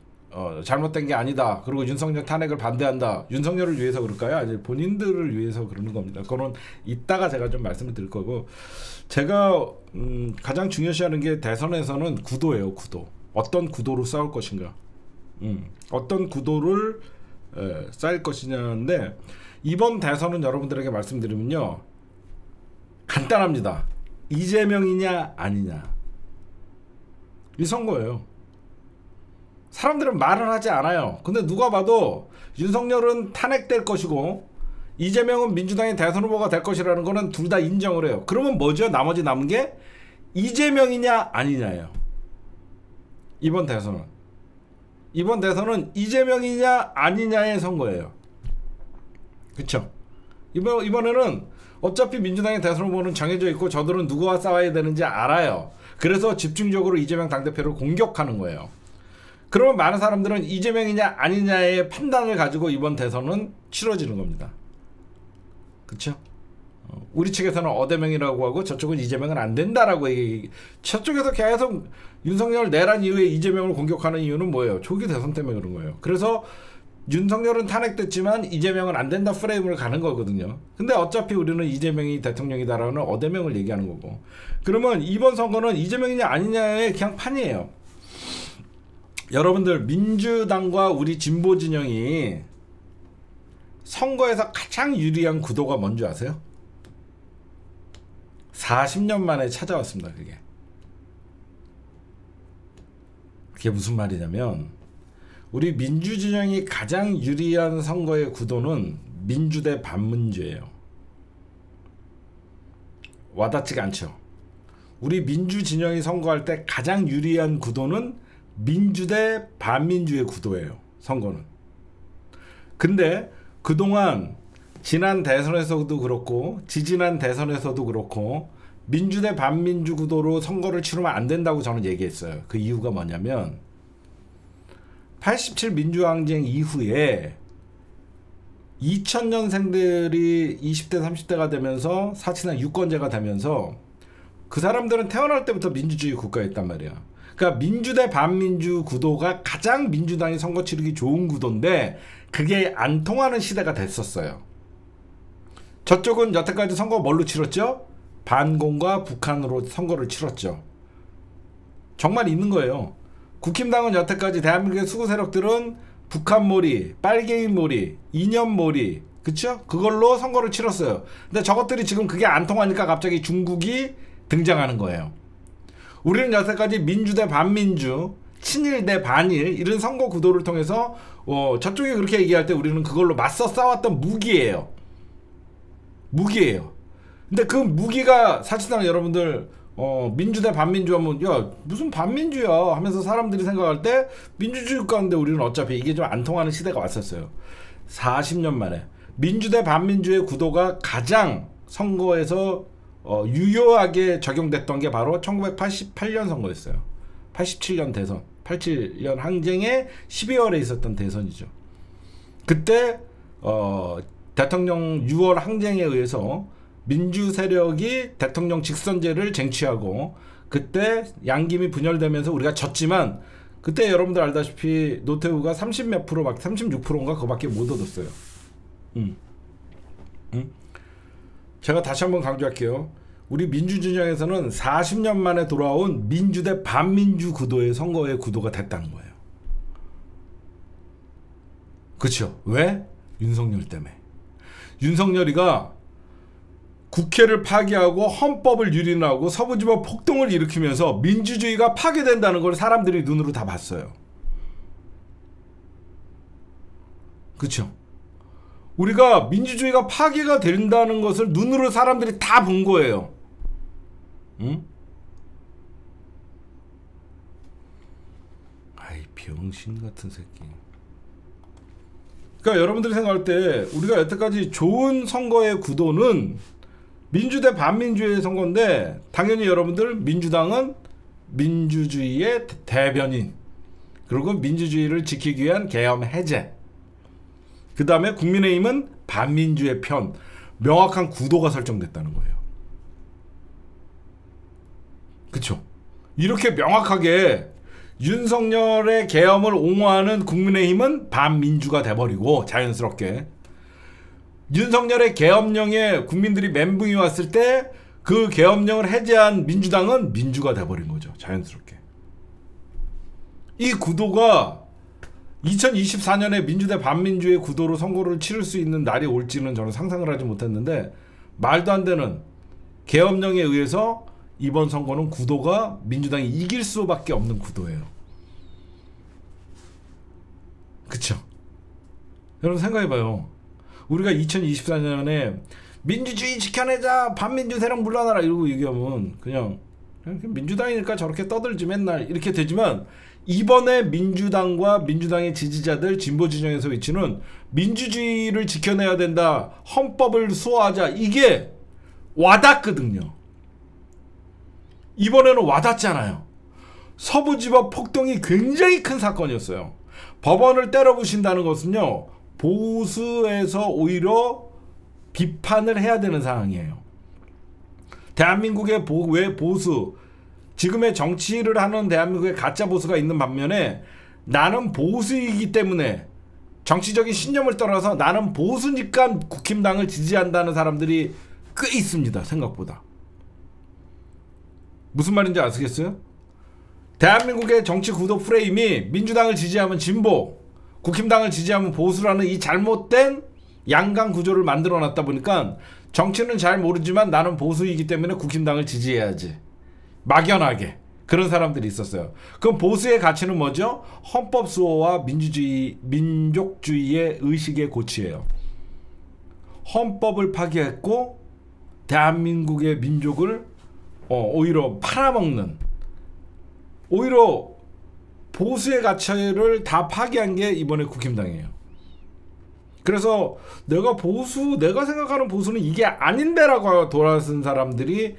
잘못된 게 아니다, 그리고 윤석열 탄핵을 반대한다, 윤석열을 위해서 그럴까요? 아니, 본인들을 위해서 그러는 겁니다. 그거는 이따가 제가 좀 말씀을 드릴 거고, 제가 가장 중요시하는 게 대선에서는 구도예요. 구도. 어떤 구도로 싸울 것인가, 어떤 구도를 쌓일 것이냐인데, 이번 대선은 여러분들에게 말씀드리면요, 간단합니다. 이재명이냐 아니냐, 이 선거예요. 사람들은 말을 하지 않아요. 근데 누가 봐도 윤석열은 탄핵될 것이고 이재명은 민주당의 대선 후보가 될 것이라는 거는 둘 다 인정을 해요. 그러면 뭐죠? 나머지 남은 게 이재명이냐 아니냐예요. 이번 대선은 이재명이냐 아니냐의 선거예요. 그쵸? 이번에는 어차피 민주당의 대선 후보는 정해져 있고 저들은 누구와 싸워야 되는지 알아요. 그래서 집중적으로 이재명 당대표를 공격하는 거예요. 그러면 많은 사람들은 이재명이냐 아니냐의 판단을 가지고 이번 대선은 치러지는 겁니다. 그쵸? 우리 측에서는 어대명이라고 하고 저쪽은 이재명은 안 된다라고 저쪽에서 계속 윤석열 내란 이후에 이재명을 공격하는 이유는 뭐예요? 조기 대선 때문에 그런 거예요. 그래서 윤석열은 탄핵됐지만 이재명은 안 된다 프레임을 가는 거거든요. 근데 어차피 우리는 이재명이 대통령이다라는 어대명을 얘기하는 거고, 그러면 이번 선거는 이재명이냐 아니냐의 그냥 판이에요. 여러분들, 민주당과 우리 진보 진영이 선거에서 가장 유리한 구도가 뭔지 아세요? 40년 만에 찾아왔습니다. 그게 무슨 말이냐면, 우리 민주 진영이 가장 유리한 선거의 구도는 민주 대 반민주예요. 와닿지가 않죠. 우리 민주 진영이 선거할 때 가장 유리한 구도는 민주 대 반민주의 구도예요. 선거는. 근데 그동안 지난 대선에서도 그렇고 지지난 대선에서도 그렇고 민주 대 반민주 구도로 선거를 치르면 안 된다고 저는 얘기했어요. 그 이유가 뭐냐면 87 민주항쟁 이후에 2000년생들이 20대 30대가 되면서 사실상 유권자가 되면서 그 사람들은 태어날 때부터 민주주의 국가였단 말이야. 그러니까 민주 대 반민주 구도가 가장 민주당이 선거 치르기 좋은 구도인데 그게 안 통하는 시대가 됐었어요. 저쪽은 여태까지 선거 뭘로 치렀죠? 반공과 북한으로 선거를 치렀죠. 정말 있는 거예요. 국힘당은 여태까지 대한민국의 수구 세력들은 북한몰이, 빨갱이몰이, 이념몰이, 그쵸? 그걸로 선거를 치렀어요. 근데 저것들이 지금 그게 안 통하니까 갑자기 중국이 등장하는 거예요. 우리는 여태까지 민주 대 반민주, 친일 대 반일 이런 선거 구도를 통해서 저쪽이 그렇게 얘기할 때 우리는 그걸로 맞서 싸웠던 무기예요. 무기예요. 근데 그 무기가 사실상 여러분들 민주 대 반민주 하면 야 무슨 반민주야 하면서 사람들이 생각할 때 민주주의 가운데 우리는 어차피 이게 좀 안 통하는 시대가 왔었어요. 40년 만에 민주 대 반민주의 구도가 가장 선거에서 유효하게 적용됐던 게 바로 1988년 선거였어요. 87년 대선, 87년 항쟁의 12월에 있었던 대선이죠. 그때 대통령 6월 항쟁에 의해서 민주 세력이 대통령 직선제를 쟁취하고 그때 양김이 분열되면서 우리가 졌지만 그때 여러분들 알다시피 노태우가 30몇 프로, 36%인가 그거밖에 못 얻었어요. 제가 다시 한번 강조할게요. 우리 민주진영에서는 40년 만에 돌아온 민주 대 반민주 구도의 선거의 구도가 됐다는 거예요. 그렇죠? 왜? 윤석열 때문에. 윤석열이가 국회를 파기하고 헌법을 유린하고 서부지법 폭동을 일으키면서 민주주의가 파괴된다는 걸 사람들이 눈으로 다 봤어요. 그렇죠? 우리가 민주주의가 파괴가 된다는 것을 눈으로 사람들이 다 본 거예요. 응? 아이 병신 같은 새끼. 그러니까 여러분들이 생각할 때 우리가 여태까지 좋은 선거의 구도는 민주 대 반민주의 선거인데 당연히 여러분들 민주당은 민주주의의 대변인 그리고 민주주의를 지키기 위한 계엄 해제 그 다음에 국민의힘은 반민주의 편 명확한 구도가 설정됐다는 거예요. 그쵸? 이렇게 명확하게 윤석열의 계엄을 옹호하는 국민의힘은 반민주가 돼버리고 자연스럽게 윤석열의 계엄령에 국민들이 멘붕이 왔을 때 그 계엄령을 해제한 민주당은 민주가 돼버린 거죠. 자연스럽게. 이 구도가 2024년에 민주 대 반민주의 구도로 선거를 치를 수 있는 날이 올지는 저는 상상을 하지 못했는데 말도 안 되는 계엄령에 의해서 이번 선거는 구도가 민주당이 이길 수밖에 없는 구도예요. 그쵸? 여러분 생각해봐요. 우리가 2024년에 민주주의 지켜내자 반민주 세력 물러나라 이러고 얘기하면 그냥 민주당이니까 저렇게 떠들지 맨날 이렇게 되지만 이번에 민주당과 민주당의 지지자들 진보 진영에서 위치는 민주주의를 지켜내야 된다 헌법을 수호하자 이게 와닿거든요. 이번에는 와닿잖아요. 서부지법 폭동이 굉장히 큰 사건이었어요. 법원을 때려부신다는 것은요 보수에서 오히려 비판을 해야 되는 상황이에요. 대한민국의 왜 보수 지금의 정치를 하는 대한민국의 가짜 보수가 있는 반면에 나는 보수이기 때문에 정치적인 신념을 떠나서 나는 보수니까 국힘당을 지지한다는 사람들이 꽤 있습니다. 생각보다. 무슨 말인지 아시겠어요? 대한민국의 정치 구도 프레임이 민주당을 지지하면 진보 국힘당을 지지하면 보수라는 이 잘못된 양강 구조를 만들어 놨다 보니까 정치는 잘 모르지만 나는 보수이기 때문에 국힘당을 지지해야지. 막연하게 그런 사람들이 있었어요. 그럼 보수의 가치는 뭐죠? 헌법 수호와 민주주의, 민족주의의 의식의 고취예요. 헌법을 파괴했고 대한민국의 민족을 오히려 팔아먹는 오히려 보수의 가치를 다 파괴한 게 이번에 국힘당이에요. 그래서 내가 생각하는 보수는 이게 아닌데라고 돌아선 사람들이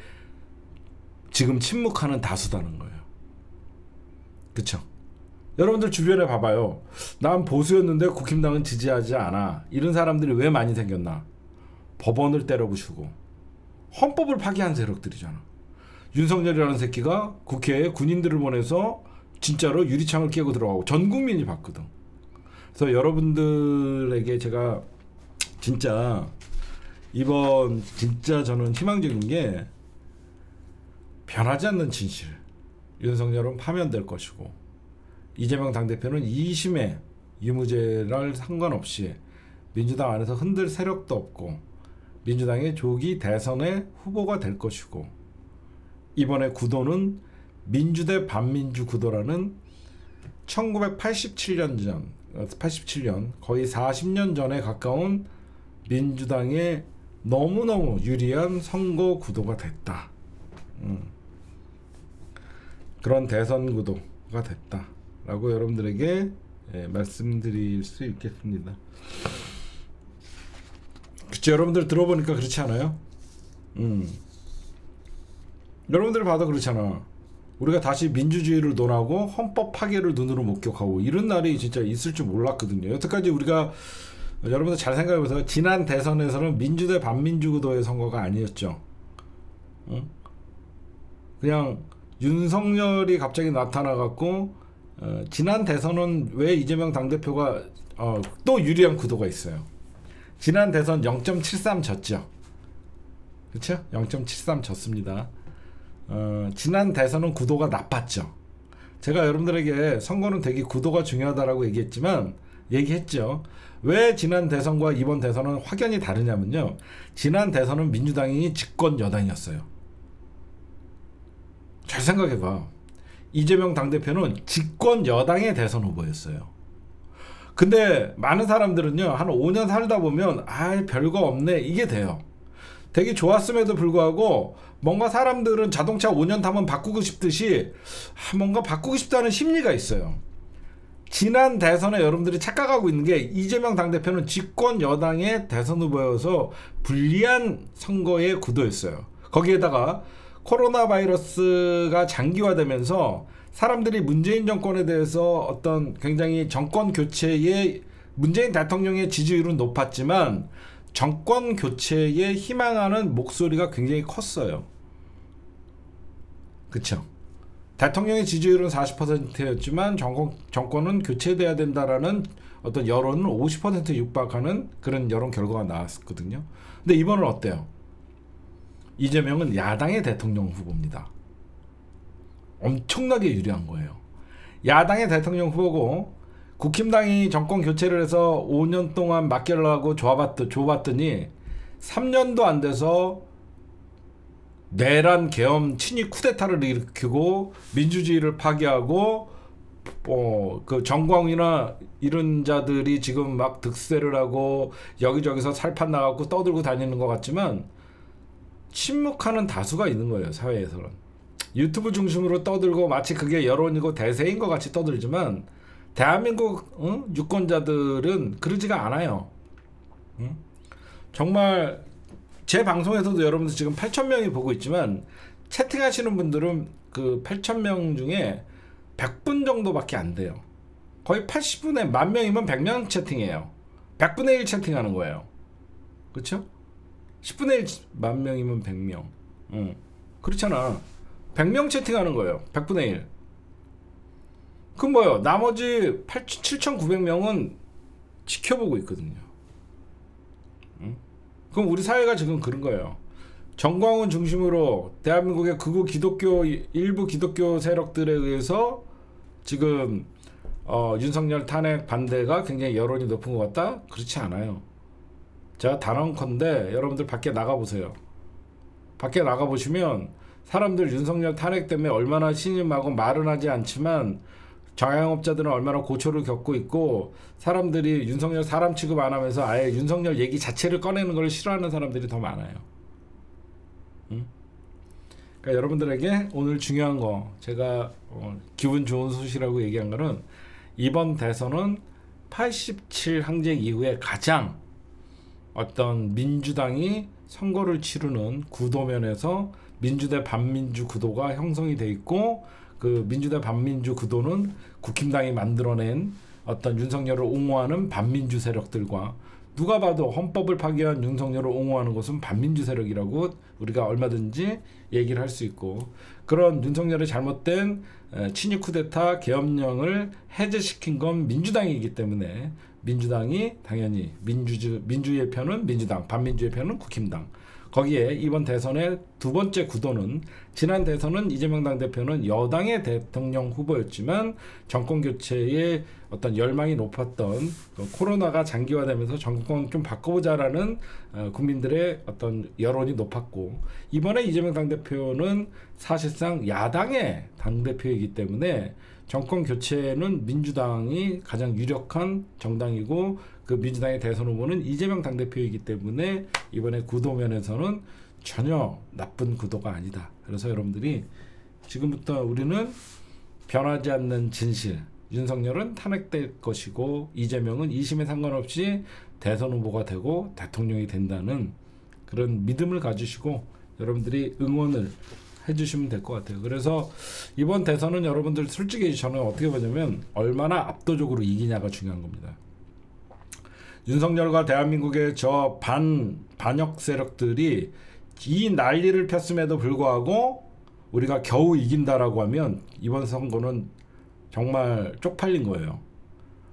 지금 침묵하는 다수다는 거예요. 그쵸? 여러분들 주변에 봐봐요. 난 보수였는데 국힘당은 지지하지 않아. 이런 사람들이 왜 많이 생겼나? 법원을 때려부수고 헌법을 파괴한 세력들이잖아. 윤석열이라는 새끼가 국회에 군인들을 보내서 진짜로 유리창을 깨고 들어가고 전 국민이 봤거든. 그래서 여러분들에게 제가 진짜 이번 진짜 저는 희망적인 게 변하지 않는 진실. 윤석열은 파면될 것이고 이재명 당대표는 2심에 유무죄를 상관없이 민주당 안에서 흔들 세력도 없고 민주당의 조기 대선의 후보가 될 것이고 이번에 구도는 민주 대 반민주 구도라는 1987년 전, 87년 거의 40년 전에 가까운 민주당의 너무너무 유리한 선거 구도가 됐다. 그런 대선 구도가 됐다라고 여러분들에게 말씀드릴 수 있겠습니다. 그쵸? 여러분들 들어보니까 그렇지 않아요? 여러분들 봐도 그렇잖아. 우리가 다시 민주주의를 논하고 헌법 파괴를 눈으로 목격하고 이런 날이 진짜 있을 줄 몰랐거든요. 여태까지 우리가 여러분들 잘 생각해보세요. 지난 대선에서는 민주 대 반민주 구도의 선거가 아니었죠. 그냥 윤석열이 갑자기 나타나갖고 지난 대선은 왜 이재명 당대표가 또 유리한 구도가 있어요. 지난 대선 0.73 졌죠. 그쵸? 0.73 졌습니다. 지난 대선은 구도가 나빴죠. 제가 여러분들에게 선거는 되게 구도가 중요하다라고 얘기했죠. 왜 지난 대선과 이번 대선은 확연히 다르냐면요. 지난 대선은 민주당이 집권 여당이었어요. 잘 생각해봐. 이재명 당대표는 집권 여당의 대선 후보였어요. 근데 많은 사람들은요, 한 5년 살다 보면 별거 없네 이게 돼요. 되게 좋았음에도 불구하고 뭔가 사람들은 자동차 5년 타면 바꾸고 싶듯이 뭔가 바꾸고 싶다는 심리가 있어요. 지난 대선에 여러분들이 착각하고 있는 게 이재명 당대표는 집권 여당의 대선 후보여서 불리한 선거의 구도였어요. 거기에다가 코로나 바이러스가 장기화되면서 사람들이 문재인 정권에 대해서 어떤 굉장히 정권 교체에 문재인 대통령의 지지율은 높았지만 정권 교체에 희망하는 목소리가 굉장히 컸어요. 그쵸? 대통령의 지지율은 40%였지만 정권은 교체돼야 된다라는 어떤 여론은 50% 육박하는 그런 여론 결과가 나왔거든요. 근데 이번은 어때요? 이재명은 야당의 대통령 후보입니다. 엄청나게 유리한 거예요. 야당의 대통령 후보고 국힘당이 정권 교체를 해서 5년 동안 맞결하고 줘봤더니 3년도 안 돼서 내란 계엄 친위 쿠데타를 일으키고 민주주의를 파괴하고 그 정광훈이나 이런 자들이 지금 막 득세를 하고 여기저기서 살판 나갖고 떠들고 다니는 것 같지만 침묵하는 다수가 있는 거예요. 사회에서는 유튜브 중심으로 떠들고 마치 그게 여론이고 대세인 것 같이 떠들지만 대한민국 유권자들은 그러지가 않아요. 정말 제 방송에서도 여러분들 지금 8,000명이 보고 있지만 채팅하시는 분들은 그 8,000명 중에 100분 정도밖에 안 돼요. 거의 80분에 10,000명이면 100명 채팅해요. 100분의 1 채팅하는 거예요. 그렇죠? 10분의 1 10,000명이면 100명. 그렇잖아. 100명 채팅하는 거예요. 100분의 1. 그럼 뭐요? 나머지 7,900명은 지켜보고 있거든요. 그럼 우리 사회가 지금 그런 거예요. 정광훈 중심으로 대한민국의 극우 기독교 일부 기독교 세력들에 의해서 지금 윤석열 탄핵 반대가 굉장히 여론이 높은 것 같다? 그렇지 않아요. 제가 단언컨대 여러분들 밖에 나가보세요. 밖에 나가보시면 사람들 윤석열 탄핵 때문에 얼마나 신임하고 말은 하지 않지만 자영업자들은 얼마나 고초를 겪고 있고 사람들이 윤석열 사람 취급 안 하면서 아예 윤석열 얘기 자체를 꺼내는 걸 싫어하는 사람들이 더 많아요. 그러니까 여러분들에게 오늘 중요한 거 제가 기분 좋은 소식이라고 얘기한 거는 이번 대선은 87 항쟁 이후에 가장 어떤 민주당이 선거를 치르는 구도면에서 민주 대 반민주 구도가 형성이 돼 있고 그 민주 대 반민주 구도는 국힘당이 만들어낸 어떤 윤석열을 옹호하는 반민주 세력들과 누가 봐도 헌법을 파괴한 윤석열을 옹호하는 것은 반민주 세력이라고 우리가 얼마든지 얘기를 할 수 있고 그런 윤석열의 잘못된 친위 쿠데타 계엄령을 해제시킨 건 민주당이기 때문에 민주당이 당연히 민주의 편은 민주당, 반민주의 편은 국힘당. 거기에 이번 대선의 두 번째 구도는 지난 대선은 이재명 당대표는 여당의 대통령 후보였지만 정권 교체에 어떤 열망이 높았던 코로나가 장기화되면서 정권 좀 바꿔보자라는 국민들의 어떤 여론이 높았고 이번에 이재명 당대표는 사실상 야당의 당대표이기 때문에 정권 교체는 민주당이 가장 유력한 정당이고 그 민주당의 대선 후보는 이재명 당대표이기 때문에 이번에 구도 면에서는 전혀 나쁜 구도가 아니다. 그래서 여러분들이 지금부터 우리는 변하지 않는 진실, 윤석열은 탄핵될 것이고 이재명은 2심에 상관없이 대선 후보가 되고 대통령이 된다는 그런 믿음을 가지시고 여러분들이 응원을 해주시면 될 것 같아요. 그래서 이번 대선은 여러분들 솔직히 저는 어떻게 보냐면 얼마나 압도적으로 이기냐가 중요한 겁니다. 윤석열과 대한민국의 저 반역 세력들이 이 난리를 폈음에도 불구하고 우리가 겨우 이긴다라고 하면 이번 선거는 정말 쪽팔린 거예요.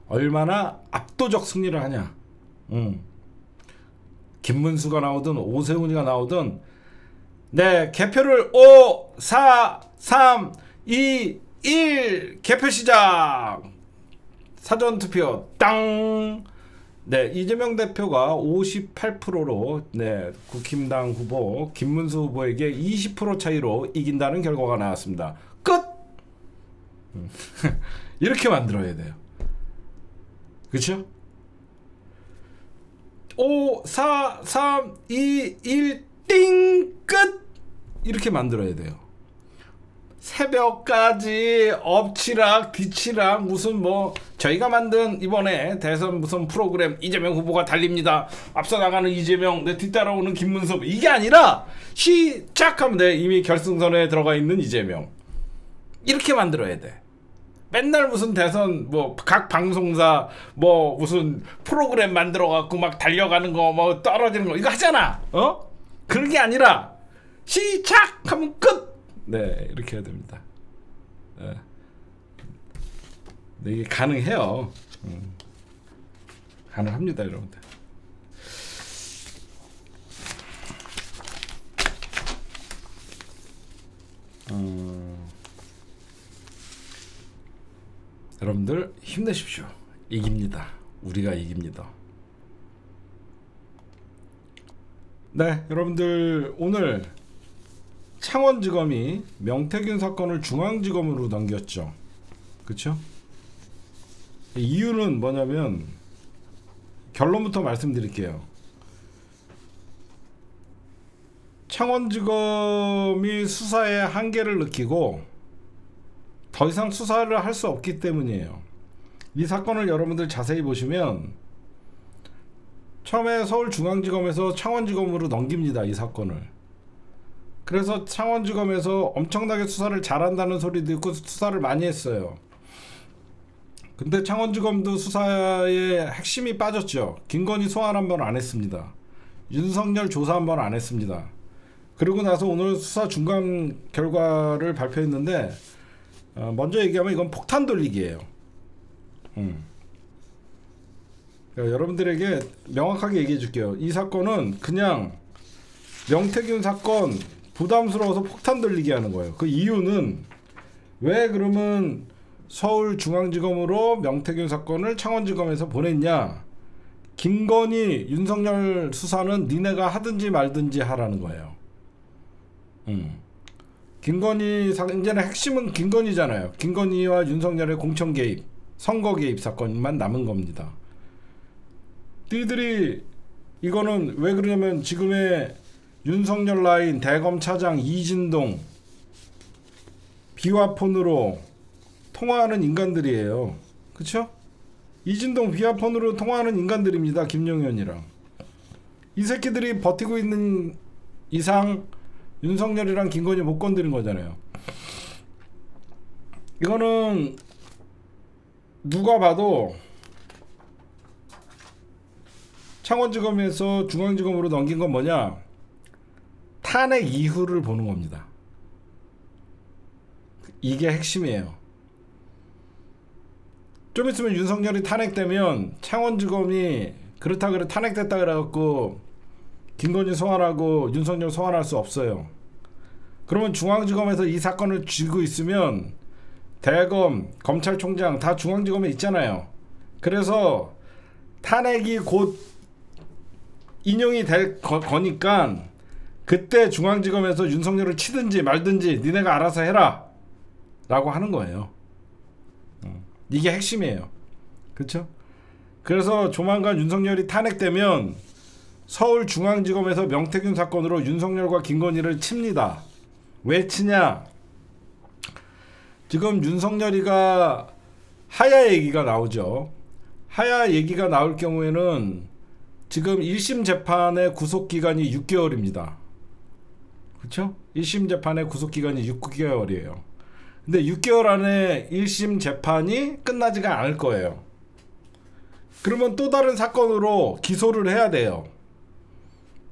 얼마나 압도적 승리를 하냐. 김문수가 나오든 오세훈이가 나오든 네, 개표를 5, 4, 3, 2, 1 개표 시작. 사전투표 땅. 네, 이재명 대표가 58%로 네, 국힘당 후보 김문수 후보에게 20% 차이로 이긴다는 결과가 나왔습니다. 끝. 이렇게 만들어야 돼요. 그렇죠? 5, 4, 3, 2, 1 띵! 끝! 이렇게 만들어야 돼요. 새벽까지 엎치락 뒤치락 무슨 뭐 저희가 만든 이번에 대선 무슨 프로그램 이재명 후보가 달립니다. 앞서 나가는 이재명 내 뒤따라오는 김문수 이게 아니라 시작하면 돼. 이미 결승선에 들어가 있는 이재명 이렇게 만들어야 돼. 맨날 무슨 대선 뭐 각 방송사 뭐 무슨 프로그램 만들어 갖고 막 달려가는 거 뭐 떨어지는 거 이거 하잖아. 그런 게 아니라 시작하면 끝. 네, 이렇게 해야 됩니다. 네, 이게 가능해요. 가능합니다, 여러분들. 여러분들 힘내십시오. 이깁니다. 우리가 이깁니다. 네, 여러분들 오늘 창원지검이 명태균 사건을 중앙지검으로 넘겼죠. 그쵸? 이유는 뭐냐면 결론부터 말씀드릴게요. 창원지검이 수사에 한계를 느끼고 더 이상 수사를 할 수 없기 때문이에요. 이 사건을 여러분들 자세히 보시면 처음에 서울중앙지검에서 창원지검으로 넘깁니다. 이 사건을. 그래서 창원지검에서 엄청나게 수사를 잘한다는 소리도 있고 수사를 많이 했어요. 근데 창원지검도 수사의 핵심이 빠졌죠. 김건희 소환 한 번 안 했습니다. 윤석열 조사 한 번 안 했습니다. 그리고 나서 오늘 수사 중간 결과를 발표했는데 먼저 얘기하면 이건 폭탄 돌리기예요. 그러니까 여러분들에게 명확하게 얘기해 줄게요. 이 사건은 그냥 명태균 사건 부담스러워서 폭탄 돌리기 하는 거예요. 그 이유는 왜 그러면 서울중앙지검으로 명태균 사건을 창원지검에서 보냈냐. 김건희 윤석열 수사는 니네가 하든지 말든지 하라는 거예요. 김건희 이제는 핵심은 김건희잖아요. 김건희와 윤석열의 공천 개입, 선거 개입 사건만 남은 겁니다. 니들이 이거는 왜 그러냐면 지금의 윤석열 라인 대검 차장 이진동 비화폰으로 통화하는 인간들이에요. 그쵸? 이진동 비화폰으로 통화하는 인간들입니다. 김용현이랑. 이 새끼들이 버티고 있는 이상 윤석열이랑 김건희 못 건드린 거잖아요. 이거는 누가 봐도 창원지검에서 중앙지검으로 넘긴 건 뭐냐? 탄핵 이후를 보는 겁니다. 이게 핵심이에요. 좀 있으면 윤석열이 탄핵되면 창원지검이 그렇다 그래 탄핵됐다 그래갖고 김건희 소환하고 윤석열 소환할 수 없어요. 그러면 중앙지검에서 이 사건을 쥐고 있으면 대검, 검찰총장 다 중앙지검에 있잖아요. 그래서 탄핵이 곧 인용이 될 거니까 그때 중앙지검에서 윤석열을 치든지 말든지 니네가 알아서 해라 라고 하는 거예요. 이게 핵심이에요. 그렇죠? 그래서 조만간 윤석열이 탄핵되면 서울중앙지검에서 명태균 사건으로 윤석열과 김건희를 칩니다. 왜 치냐? 지금 윤석열이가 하야 얘기가 나오죠. 하야 얘기가 나올 경우에는 지금 1심 재판의 구속기간이 6개월입니다. 그렇죠? 1심 재판의 구속기간이 6개월이에요. 근데 6개월 안에 1심 재판이 끝나지가 않을 거예요. 그러면 또 다른 사건으로 기소를 해야 돼요.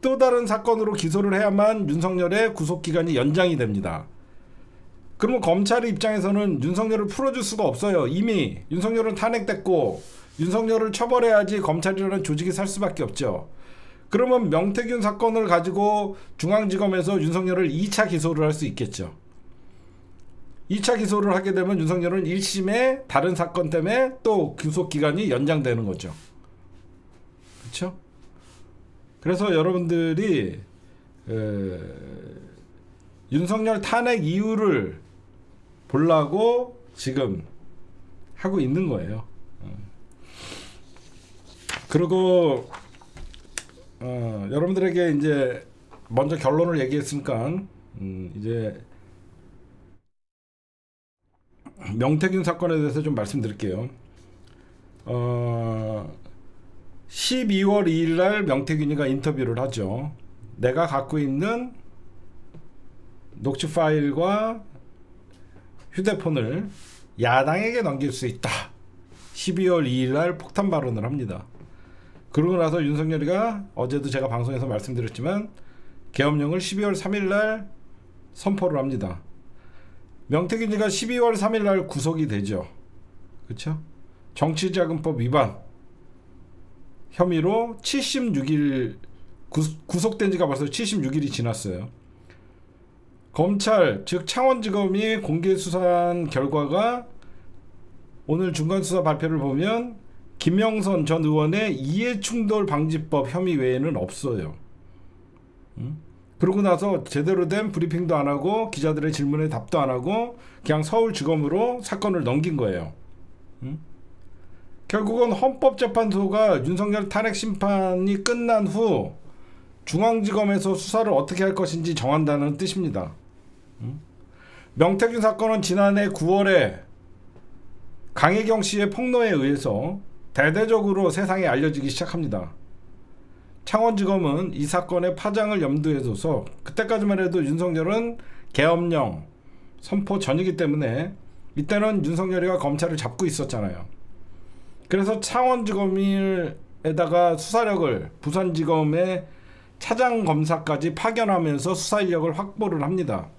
또 다른 사건으로 기소를 해야만 윤석열의 구속기간이 연장이 됩니다. 그러면 검찰의 입장에서는 윤석열을 풀어줄 수가 없어요. 이미 윤석열은 탄핵됐고 윤석열을 처벌해야지 검찰이라는 조직이 살 수밖에 없죠. 그러면 명태균 사건을 가지고 중앙지검에서 윤석열을 2차 기소를 할 수 있겠죠. 2차 기소를 하게 되면 윤석열은 1심의 다른 사건 때문에 또 구속기간이 연장되는 거죠. 그렇죠? 그래서 여러분들이 윤석열 탄핵 이유를 보려고 지금 하고 있는 거예요. 그리고 여러분들에게 이제 먼저 결론을 얘기했으니까 이제 명태균 사건에 대해서 좀 말씀드릴게요. 12월 2일 날 명태균이가 인터뷰를 하죠. 내가 갖고 있는 녹취 파일과 휴대폰을 야당에게 넘길 수 있다. 12월 2일 날 폭탄 발언을 합니다. 그러고 나서 윤석열이가 어제도 제가 방송에서 말씀드렸지만 계엄령을 12월 3일 날 선포를 합니다. 명태균이가 12월 3일 날 구속이 되죠. 그렇죠? 정치자금법 위반 혐의로 76일 구속된 지가 벌써 76일이 지났어요. 검찰 즉 창원지검이 공개 수사한 결과가 오늘 중간수사 발표를 보면 김영선 전 의원의 이해충돌 방지법 혐의 외에는 없어요. 그러고 나서 제대로 된 브리핑도 안 하고 기자들의 질문에 답도 안 하고 그냥 서울지검으로 사건을 넘긴 거예요. 결국은 헌법재판소가 윤석열 탄핵 심판이 끝난 후 중앙지검에서 수사를 어떻게 할 것인지 정한다는 뜻입니다. 명태균 사건은 지난해 9월에 강혜경 씨의 폭로에 의해서 대대적으로 세상에 알려지기 시작합니다. 창원지검은 이 사건의 파장을 염두에 둬서 그때까지만 해도 윤석열은 계엄령 선포 전이기 때문에 이때는 윤석열이가 검찰을 잡고 있었잖아요. 그래서 창원지검에다가 수사력을 부산지검의 차장검사까지 파견하면서 수사 인력을 확보를 합니다.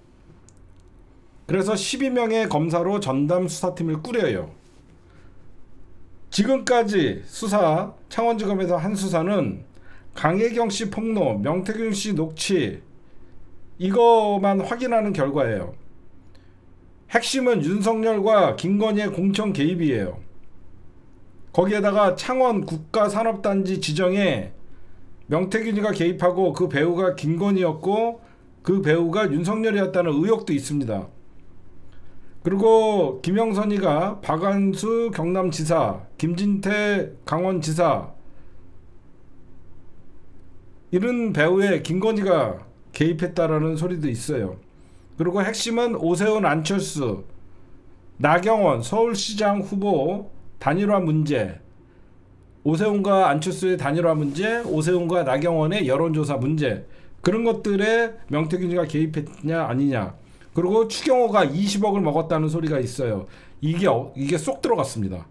그래서 12명의 검사로 전담 수사팀을 꾸려요. 지금까지 수사, 창원지검에서 한 수사는 강혜경 씨 폭로, 명태균 씨 녹취 이거만 확인하는 결과예요. 핵심은 윤석열과 김건희의 공천 개입이에요. 거기에다가 창원 국가산업단지 지정에 명태균이가 개입하고 그 배우가 김건희였고 그 배우가 윤석열이었다는 의혹도 있습니다. 그리고 김영선이가 박완수 경남지사, 김진태 강원지사 이런 배우에 김건희가 개입했다라는 소리도 있어요. 그리고 핵심은 오세훈, 안철수, 나경원 서울시장 후보 단일화 문제, 오세훈과 안철수의 단일화 문제, 오세훈과 나경원의 여론조사 문제 그런 것들에 명태균이가 개입했냐 아니냐. 그리고 추경호가 20억을 먹었다는 소리가 있어요. 이게 쏙 들어갔습니다.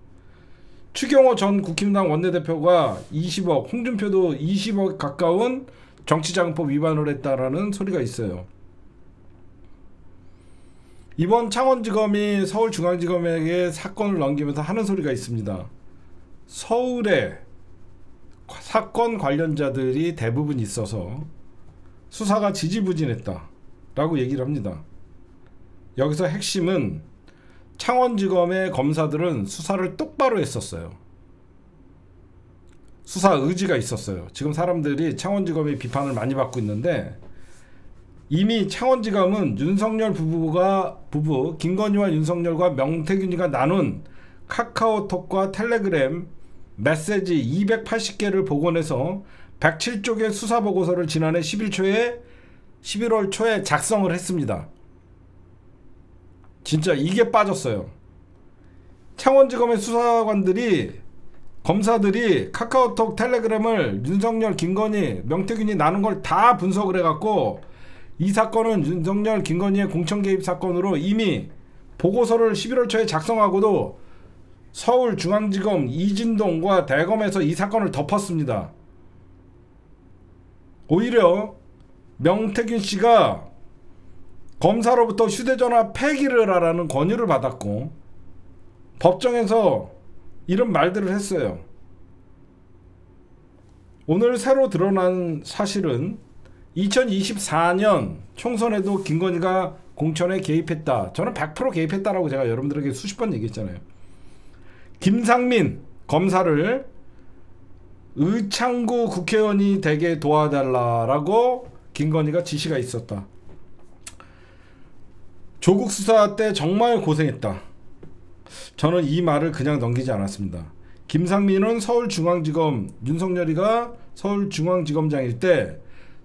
추경호 전 국힘당 원내대표가 20억, 홍준표도 20억 가까운 정치자금법 위반을 했다라는 소리가 있어요. 이번 창원지검이 서울중앙지검에게 사건을 넘기면서 하는 소리가 있습니다. 서울에 사건 관련자들이 대부분 있어서 수사가 지지부진했다라고 얘기를 합니다. 여기서 핵심은 창원지검의 검사들은 수사를 똑바로 했었어요. 수사 의지가 있었어요. 지금 사람들이 창원지검의 비판을 많이 받고 있는데 이미 창원지검은 윤석열 부부 김건희와 윤석열과 명태균이가 나눈 카카오톡과 텔레그램 메시지 280개를 복원해서 107쪽의 수사보고서를 지난해 11월 초에 작성을 했습니다. 진짜 이게 빠졌어요. 창원지검의 수사관들이, 검사들이 카카오톡, 텔레그램을 윤석열, 김건희, 명태균이 나눈 걸 다 분석을 해갖고 이 사건은 윤석열, 김건희의 공천 개입 사건으로 이미 보고서를 11월 초에 작성하고도 서울중앙지검 이진동과 대검에서 이 사건을 덮었습니다. 오히려 명태균 씨가 검사로부터 휴대전화 폐기를 하라는 권유를 받았고 법정에서 이런 말들을 했어요. 오늘 새로 드러난 사실은 2024년 총선에도 김건희가 공천에 개입했다. 저는 100% 개입했다라고 제가 여러분들에게 수십 번 얘기했잖아요. 김상민 검사를 의창구 국회의원이 되게 도와달라라고 김건희가 지시가 있었다. 조국 수사 때 정말 고생했다. 저는 이 말을 그냥 넘기지 않았습니다. 김상민은 서울중앙지검, 윤석열이가 서울중앙지검장일 때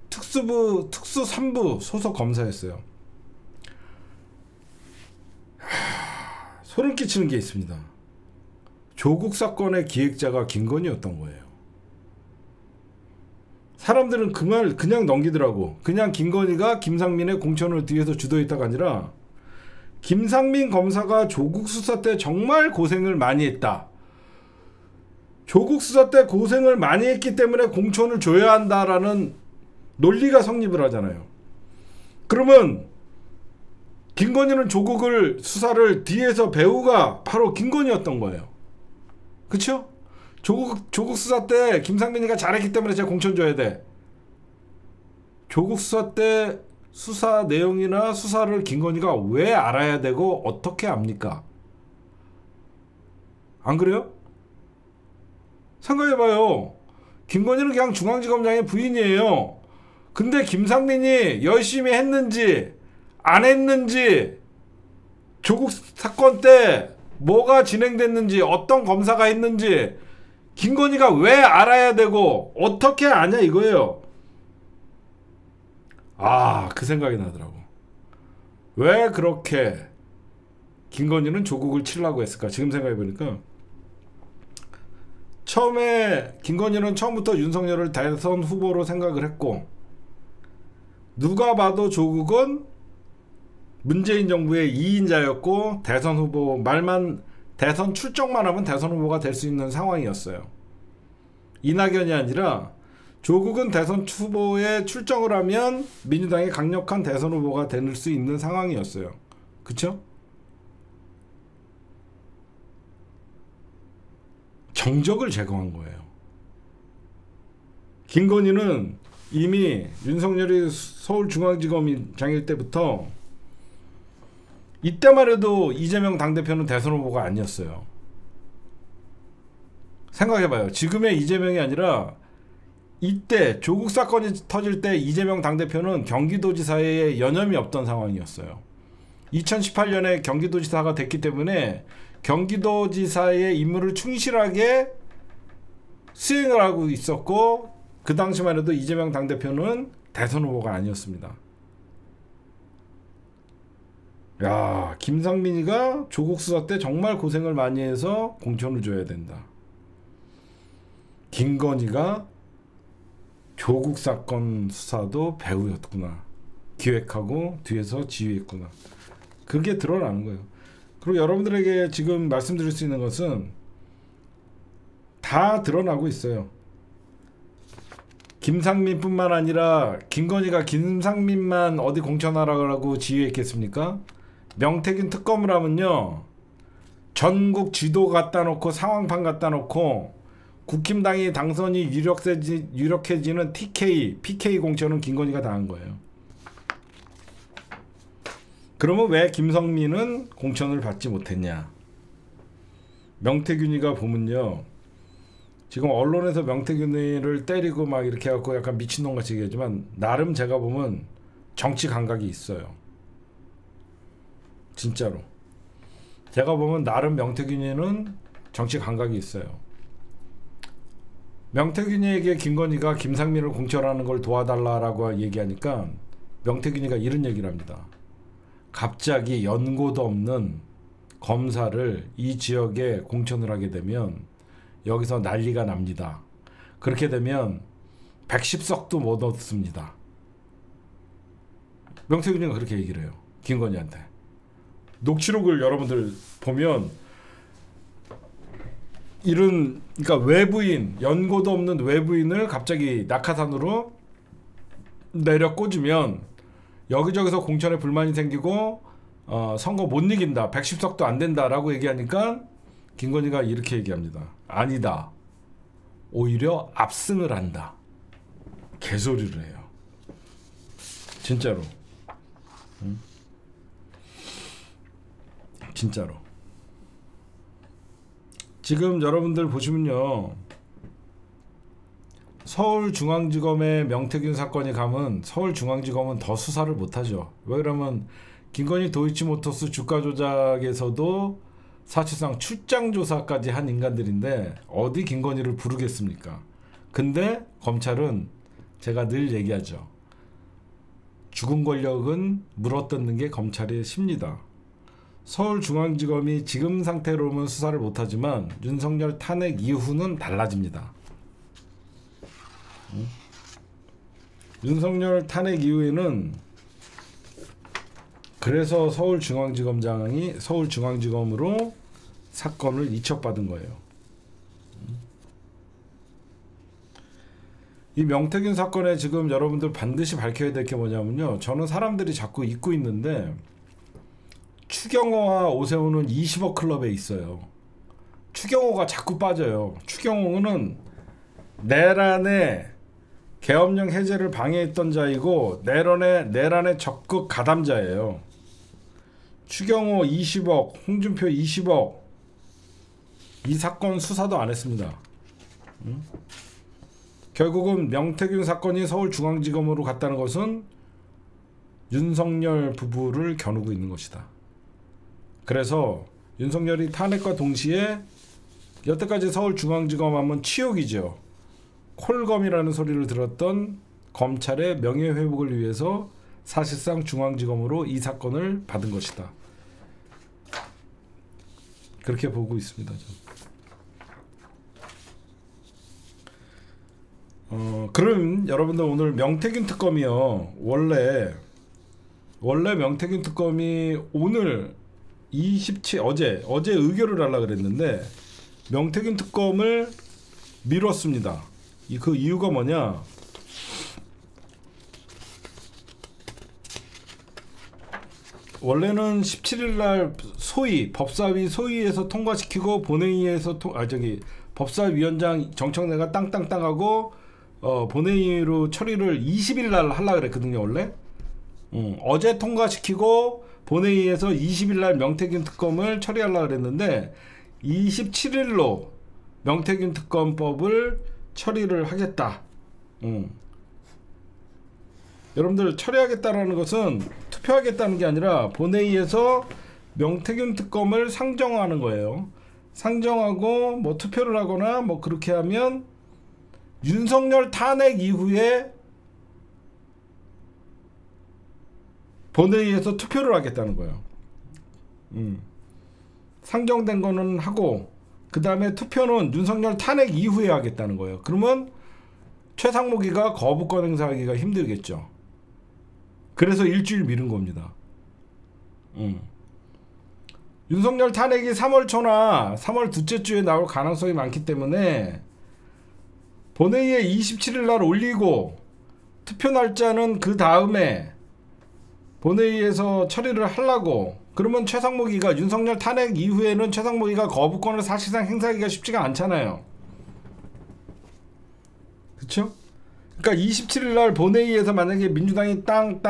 특수부, 특수 3부 소속 검사였어요. 소름 끼치는 게 있습니다. 조국 사건의 기획자가 김건희였던 거예요. 사람들은 그 말 그냥 넘기더라고. 그냥 김건희가 김상민의 공천을 뒤에서 주도했다가 아니라 김상민 검사가 조국 수사 때 정말 고생을 많이 했다. 조국 수사 때 고생을 많이 했기 때문에 공천을 줘야 한다라는 논리가 성립을 하잖아요. 그러면 김건희는 조국을 수사를 뒤에서 배우가 바로 김건희였던 거예요. 그쵸? 조국 수사 때 김상민이가 잘했기 때문에 제가 공천 줘야 돼. 조국 수사 때 수사 내용이나 수사를 김건희가 왜 알아야 되고 어떻게 압니까? 안 그래요? 생각해봐요. 김건희는 그냥 중앙지검장의 부인이에요. 근데 김상민이 열심히 했는지 안 했는지, 조국 사건 때 뭐가 진행됐는지, 어떤 검사가 했는지 김건희가 왜 알아야 되고 어떻게 아냐 이거예요. 아, 그 생각이 나더라고. 왜 그렇게 김건희는 조국을 치려고 했을까? 지금 생각해보니까 처음에 김건희는 처음부터 윤석열을 대선 후보로 생각을 했고, 누가 봐도 조국은 문재인 정부의 2인자였고 대선 후보 말만, 대선 출정만 하면 대선 후보가 될 수 있는 상황이었어요. 이낙연이 아니라 조국은 대선 후보에 출정을 하면 민주당의 강력한 대선 후보가 될 수 있는 상황이었어요. 그쵸? 정적을 제거한 거예요. 김건희는 이미 윤석열이 서울중앙지검장일 때부터, 이때만 해도 이재명 당대표는 대선 후보가 아니었어요. 생각해봐요. 지금의 이재명이 아니라 이때 조국 사건이 터질 때 이재명 당대표는 경기도지사에 연염이 없던 상황이었어요. 2018년에 경기도지사가 됐기 때문에 경기도지사의 임무를 충실하게 수행을 하고 있었고, 그 당시만 해도 이재명 당대표는 대선 후보가 아니었습니다. 야, 김상민이가 조국 수사 때 정말 고생을 많이 해서 공천을 줘야 된다. 김건희가 조국 사건 수사도 배우였구나. 기획하고 뒤에서 지휘했구나. 그게 드러나는 거예요. 그리고 여러분들에게 지금 말씀드릴 수 있는 것은 다 드러나고 있어요. 김상민뿐만 아니라 김건희가 김상민만 어디 공천하라고 지휘했겠습니까? 명태균 특검을 하면요, 전국 지도 갖다 놓고 상황판 갖다 놓고 국힘당이 당선이 유력해지는 TK, PK 공천은 김건희가 다 한 거예요. 그러면 왜 김성민은 공천을 받지 못했냐? 명태균이가 보면요, 지금 언론에서 명태균이를 때리고 막 이렇게 해갖고 약간 미친놈같이 얘기하지만 나름 제가 보면 정치 감각이 있어요. 진짜로. 제가 보면 나름 명태균이는 정치 감각이 있어요. 명태균이에게 김건희가 김상민을 공천하는 걸 도와달라고 얘기하니까 명태균이가 이런 얘기를 합니다. 갑자기 연고도 없는 검사를 이 지역에 공천을 하게 되면 여기서 난리가 납니다. 그렇게 되면 110석도 못 얻습니다. 명태균이가 그렇게 얘기를 해요. 김건희한테. 녹취록을 여러분들 보면 이런, 그러니까 외부인, 연고도 없는 외부인을 갑자기 낙하산으로 내려 꽂으면 여기저기서 공천에 불만이 생기고 선거 못 이긴다, 110석도 안 된다라고 얘기하니까 김건희가 이렇게 얘기합니다. 아니다, 오히려 압승을 한다. 개소리를 해요. 진짜로. 응? 진짜로. 지금 여러분들 보시면요, 서울중앙지검에 명태균 사건이 가면 서울중앙지검은 더 수사를 못하죠. 왜 그러면 김건희 도이치모터스 주가 조작에서도 사실상 출장조사까지 한 인간들인데 어디 김건희를 부르겠습니까? 근데 검찰은 제가 늘 얘기하죠. 죽은 권력은 물어뜯는 게 검찰의 시입니다. 서울중앙지검이 지금 상태로는 수사를 못하지만 윤석열 탄핵 이후는 달라집니다. 윤석열 탄핵 이후에는 그래서 서울중앙지검장이 서울중앙지검으로 사건을 이첩받은 거예요. 이 명태균 사건에 지금 여러분들 반드시 밝혀야 될 게 뭐냐면요, 저는 사람들이 자꾸 잊고 있는데 추경호와 오세훈은 20억 클럽에 있어요. 추경호가 자꾸 빠져요. 추경호는 내란의 계엄령 해제를 방해했던 자이고 내란의 적극 가담자예요. 추경호 20억, 홍준표 20억, 이 사건 수사도 안 했습니다. 응? 결국은 명태균 사건이 서울중앙지검으로 갔다는 것은 윤석열 부부를 겨누고 있는 것이다. 그래서 윤석열이 탄핵과 동시에 여태까지 서울중앙지검 하면 치욕이죠. 콜검이라는 소리를 들었던 검찰의 명예회복을 위해서 사실상 중앙지검으로 이 사건을 받은 것이다. 그렇게 보고 있습니다. 그럼 여러분들 오늘 명태균 특검이요, 원래 명태균 특검이 오늘 27 어제 의결을 하려고 그랬는데 명태균 특검을 미뤘습니다. 그 이유가 뭐냐? 원래는 17일 날 법사위 소위에서 통과시키고 본회의에서 법사위원장 정청래가 땅땅땅하고 본회의로 처리를 20일 날 하려고 그랬거든요, 원래. 어제 통과시키고 본회의에서 20일 날 명태균 특검을 처리하려고 그랬는데 27일로 명태균 특검법을 처리를 하겠다. 여러분들, 처리하겠다라는 것은 투표하겠다는 게 아니라 본회의에서 명태균 특검을 상정하는 거예요. 상정하고 뭐 투표를 하거나 뭐 그렇게 하면 윤석열 탄핵 이후에 본회의에서 투표를 하겠다는 거예요. 상정된 거는 하고 그 다음에 투표는 윤석열 탄핵 이후에 하겠다는 거예요. 그러면 최상목이가 거부권 행사하기가 힘들겠죠. 그래서 일주일 미룬 겁니다. 윤석열 탄핵이 3월 초나 3월 둘째 주에 나올 가능성이 많기 때문에 본회의에 27일 날 올리고 투표 날짜는 그 다음에 본회의에서 처리를 하려고. 그러면 최상목이가 윤석열 탄핵 이후에는 최상목이가 거부권을 사실상 행사하기가 쉽지가 않잖아요. 그쵸? 그러니까 27일 날 본회의에서 만약에 민주당이 땅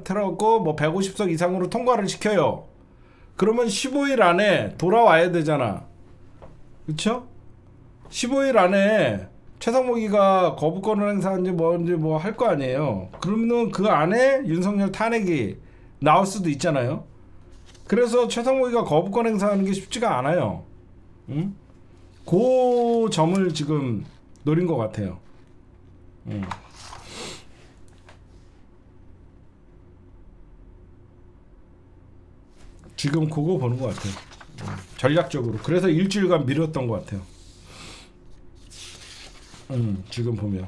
틀었고 뭐 150석 이상으로 통과를 시켜요. 그러면 15일 안에 돌아와야 되잖아. 그쵸? 15일 안에 최상목이가 거부권을 행사한지 뭔지 뭐 할 거 아니에요. 그러면은 그 안에 윤석열 탄핵이 나올 수도 있잖아요. 그래서 최상목이가 거부권 행사하는 게 쉽지가 않아요. 응? 그 점을 지금 노린 것 같아요. 지금 그거 보는 것 같아요. 전략적으로. 그래서 일주일간 미뤘던 것 같아요. 지금 보면.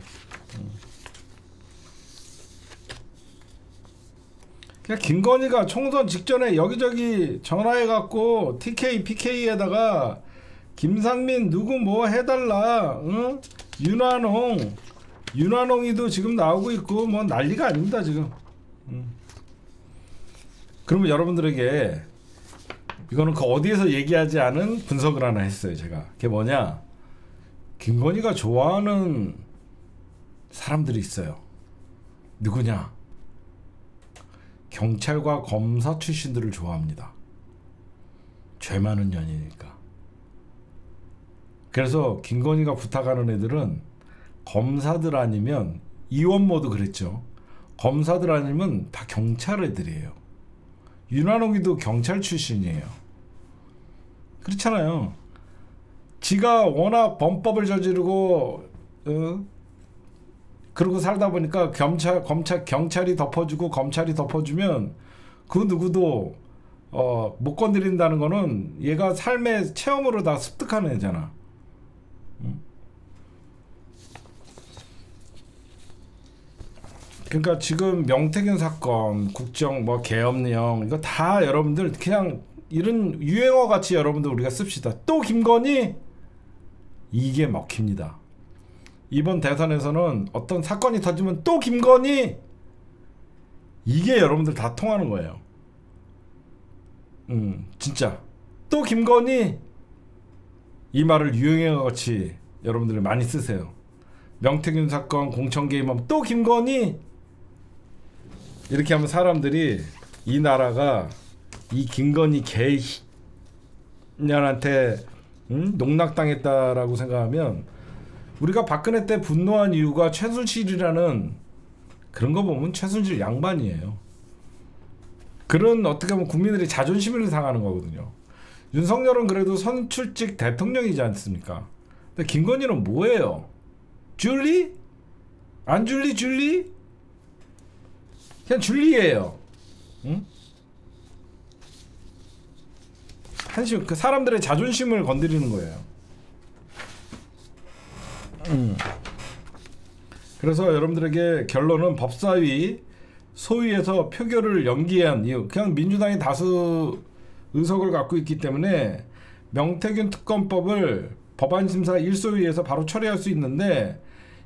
그냥 김건희가 총선 직전에 여기저기 전화해갖고 TK, PK에다가 김상민 누구 뭐 해달라, 응? 윤환홍이도 지금 나오고 있고 뭐 난리가 아닙니다 지금. 그러면 여러분들에게 이거는 그 어디에서 얘기하지 않은 분석을 하나 했어요 제가. 그게 뭐냐, 김건희가 좋아하는 사람들이 있어요. 누구냐? 경찰과 검사 출신들을 좋아합니다. 죄 많은 년이니까. 그래서 김건희가 부탁하는 애들은 검사들 아니면, 이원모도 그랬죠. 검사들 아니면 다 경찰 애들이에요. 윤한홍이도 경찰 출신이에요. 그렇잖아요. 지가 워낙 범법을 저지르고 그러고 살다 보니까 경찰이 덮어주고 검찰이 덮어주면 그 누구도 못 건드린다는 거는 얘가 삶의 체험으로 다 습득하는 애잖아. 그러니까 지금 명태균 사건, 국정 뭐 계엄령 이거 다 여러분들 그냥 이런 유행어 같이 여러분들 우리가 씁시다. 또 김건희? 이게 먹힙니다. 이번 대선에서는 어떤 사건이 터지면 또 김건희? 이게 여러분들 다 통하는 거예요. 진짜 또 김건희? 이 말을 유행어 같이 여러분들이 많이 쓰세요. 명태균 사건 공천 개입하면 또 김건희? 이렇게 하면 사람들이 이 나라가 이 김건희 개년한테 농락당했다라고 생각하면, 우리가 박근혜 때 분노한 이유가 최순실이라는 그런 거 보면 최순실 양반이에요. 그런 어떻게 보면 국민들이 자존심을 상하는 거거든요. 윤석열은 그래도 선출직 대통령이지 않습니까? 근데 김건희는 뭐예요? 줄리? 안 줄리 줄리? 그냥 줄리예요. 응? 한심, 그 사람들의 자존심을 건드리는 거예요. 그래서 여러분들에게 결론은 법사위 소위에서 표결을 연기한 이유, 그냥 민주당이 다수 의석을 갖고 있기 때문에 명태균 특검법을 법안심사 1소위에서 바로 처리할 수 있는데,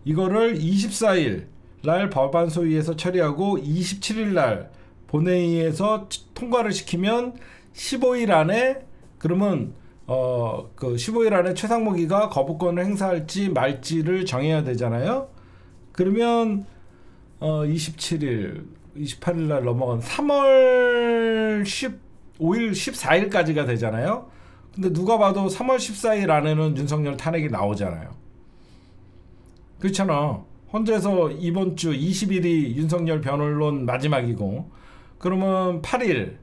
이거를 24일 날 법안 소위에서 처리하고 27일 날 본회의에서 통과를 시키면 15일 안에, 그러면 그 15일 안에 최상목이가 거부권을 행사할지 말지를 정해야 되잖아요. 그러면 27일, 28일 날 넘어간 3월 15일, 14일까지가 되잖아요. 근데 누가 봐도 3월 14일 안에는 윤석열 탄핵이 나오잖아요. 그렇잖아. 혼자서 이번 주 20일이 윤석열 변호론 마지막이고, 그러면 8일,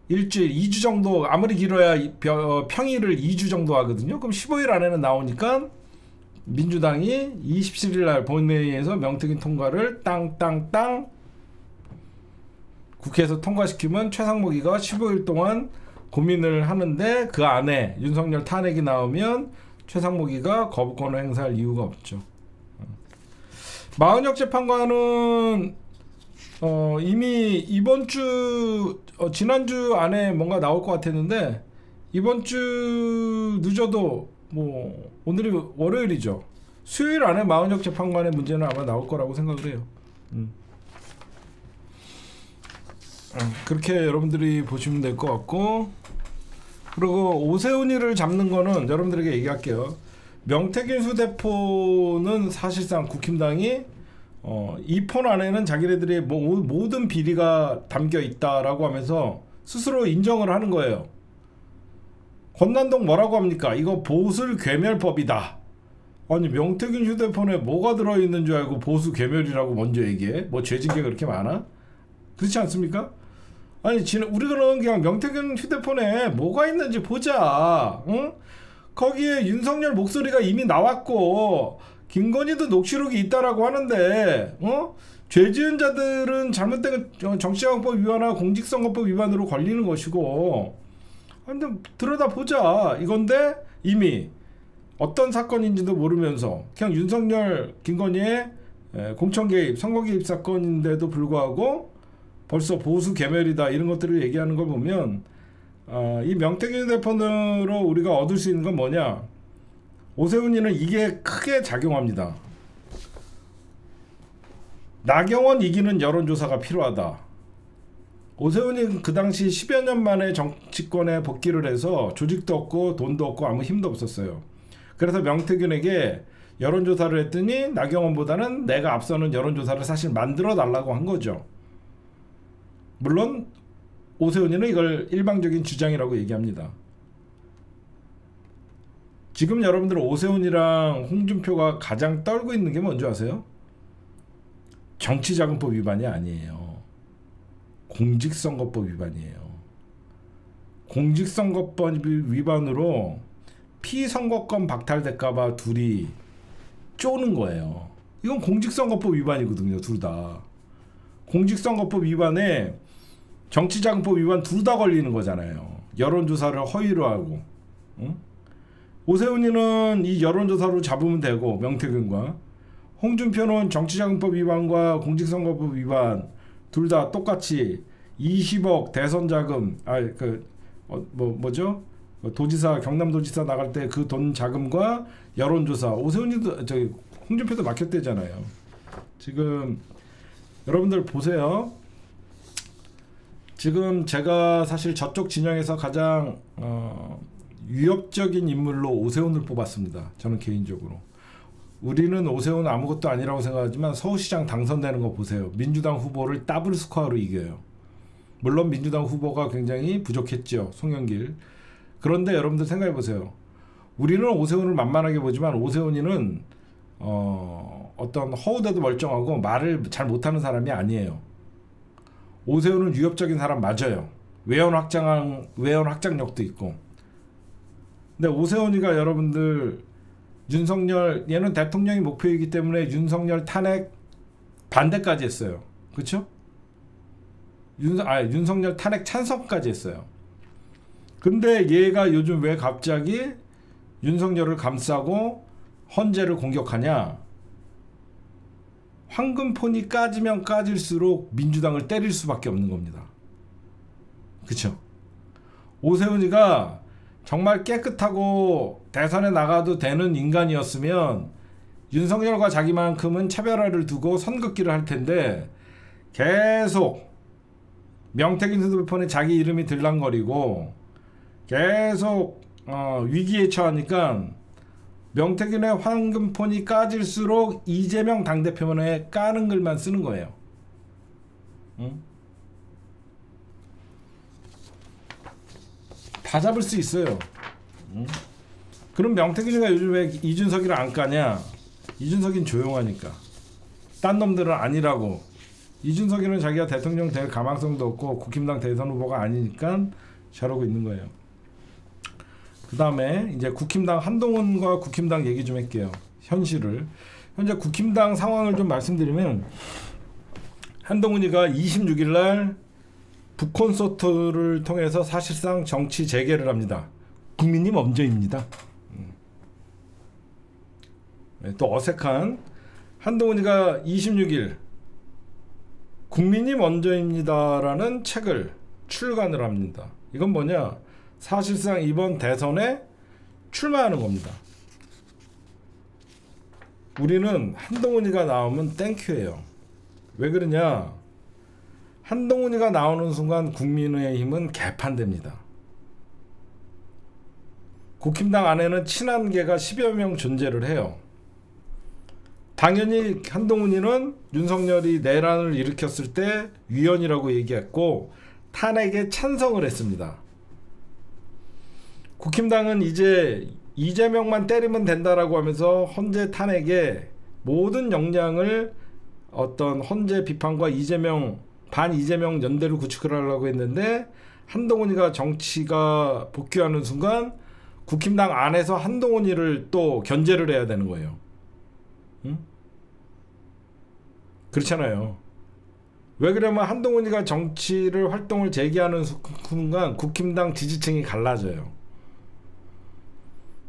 일주일, 2주 정도, 아무리 길어야 평일을 2주 정도 하거든요. 그럼 15일 안에는 나오니까 민주당이 27일 날 본회의에서 명태균 통과를 땅땅땅 국회에서 통과시키면 최상목이가 15일 동안 고민을 하는데, 그 안에 윤석열 탄핵이 나오면 최상목이가 거부권을 행사할 이유가 없죠. 마은혁 재판관은 이미 이번 주 지난주 안에 뭔가 나올 것 같았는데, 이번 주 늦어도 뭐 오늘이 월요일이죠. 수요일 안에 마은혁 재판관의 문제는 아마 나올 거라고 생각을 해요. 그렇게 여러분들이 보시면 될 것 같고, 그리고 오세훈이를 잡는 거는 여러분들에게 얘기할게요. 명태균 휴대폰은 사실상 국힘당이 이 폰 안에는 자기네들의 모든 비리가 담겨 있다라고 하면서 스스로 인정을 하는 거예요. 권난동 뭐라고 합니까? 이거 보술 괴멸법이다. 아니, 명태균 휴대폰에 뭐가 들어있는 줄 알고 보수 괴멸이라고 먼저 얘기해? 뭐 죄진 게 그렇게 많아? 그렇지 않습니까? 아니 우리는 그냥 명태균 휴대폰에 뭐가 있는지 보자. 응? 거기에 윤석열 목소리가 이미 나왔고 김건희도 녹취록이 있다라고 하는데 죄 지은 자들은 잘못된 정치자금법 위반이나 공직선거법 위반으로 걸리는 것이고, 근데 들여다보자 이건데 이미 어떤 사건인지도 모르면서 그냥 윤석열 김건희의 공천 개입 선거 개입 사건인데도 불구하고 벌써 보수 개멸이다 이런 것들을 얘기하는 걸 보면 이 명태균 휴대폰으로 우리가 얻을 수 있는 건 뭐냐, 오세훈이는 이게 크게 작용합니다. 나경원 이기는 여론조사가 필요하다. 오세훈이 그 당시 10여 년 만에 정치권에 복귀를 해서 조직도 없고 돈도 없고 아무 힘도 없었어요. 그래서 명태균에게 여론조사를 했더니 나경원보다는 내가 앞서는 여론조사를 사실 만들어 달라고 한 거죠. 물론 오세훈이는 이걸 일방적인 주장이라고 얘기합니다. 지금 여러분들 오세훈이랑 홍준표가 가장 떨고 있는 게 뭔지 아세요? 정치자금법 위반이 아니에요. 공직선거법 위반이에요. 공직선거법 위반으로 피선거권 박탈될까봐 둘이 쪼는 거예요. 이건 공직선거법 위반이거든요. 둘 다. 공직선거법 위반에 정치자금법 위반 둘 다 걸리는 거잖아요. 여론조사를 허위로 하고. 응? 오세훈이는 이 여론조사로 잡으면 되고, 명태균과 홍준표는 정치자금법 위반과 공직선거법 위반 둘 다 똑같이 20억 대선자금, 뭐죠? 도지사, 경남도지사 나갈 때 그 돈 자금과 여론조사, 오세훈이도 홍준표도 막혔대잖아요. 지금 여러분들 보세요. 지금 제가 사실 저쪽 진영에서 가장 위협적인 인물로 오세훈을 뽑았습니다. 저는 개인적으로. 우리는 오세훈 아무것도 아니라고 생각하지만 서울시장 당선되는 거 보세요. 민주당 후보를 더블 스코어로 이겨요. 물론 민주당 후보가 굉장히 부족했죠. 송영길. 그런데 여러분들 생각해 보세요. 우리는 오세훈을 만만하게 보지만 오세훈이는 어떤 허우대도 멀쩡하고 말을 잘 못하는 사람이 아니에요. 오세훈은 위협적인 사람 맞아요. 외연 확장력도 있고. 근데 오세훈이가 여러분들 윤석열, 얘는 대통령이 목표이기 때문에 윤석열 탄핵 반대까지 했어요. 그렇죠? 윤석열 탄핵 찬성까지 했어요. 근데 얘가 요즘 왜 갑자기 윤석열을 감싸고 헌재를 공격하냐? 황금폰이 까지면 까질수록 민주당을 때릴 수밖에 없는 겁니다. 그쵸? 오세훈이가 정말 깨끗하고 대선에 나가도 되는 인간이었으면 윤석열과 자기만큼은 차별화를 두고 선긋기를 할 텐데 계속 명태균 휴대폰에 자기 이름이 들락거리고 계속 위기에 처하니까 명태균의 황금폰이 까질수록 이재명 당대표만에 까는 글만 쓰는 거예요. 응? 다 잡을 수 있어요. 응? 그럼 명태균이가 요즘 왜 이준석이를 안 까냐? 이준석이는 조용하니까. 딴 놈들은 아니라고. 이준석이는 자기가 대통령 될 가망성도 없고 국힘당 대선 후보가 아니니까 저러고 있는 거예요. 그 다음에 이제 국힘당 한동훈과 국힘당 얘기 좀 할게요. 현실을. 현재 국힘당 상황을 좀 말씀드리면 한동훈이가 26일 날 북콘서트를 통해서 사실상 정치 재개를 합니다. 국민이 먼저입니다. 또 어색한 한동훈이가 26일 국민이 먼저입니다라는 책을 출간을 합니다. 이건 뭐냐? 사실상 이번 대선에 출마하는 겁니다. 우리는 한동훈이가 나오면 땡큐예요. 왜 그러냐? 한동훈이가 나오는 순간 국민의힘은 개판됩니다. 국힘당 안에는 친한계가 10여 명 존재를 해요. 당연히 한동훈이는 윤석열이 내란을 일으켰을 때 위헌이라고 얘기했고 탄핵에 찬성을 했습니다. 국힘당은 이제 이재명만 때리면 된다라고 하면서 헌재 탄핵에 모든 역량을 어떤 헌재 비판과 이재명 반 이재명 연대를 구축을 하려고 했는데 한동훈이가 정치가 복귀하는 순간 국힘당 안에서 한동훈이를 또 견제를 해야 되는 거예요. 응? 그렇잖아요. 왜 그러면 한동훈이가 정치를 활동을 재개하는 순간 국힘당 지지층이 갈라져요.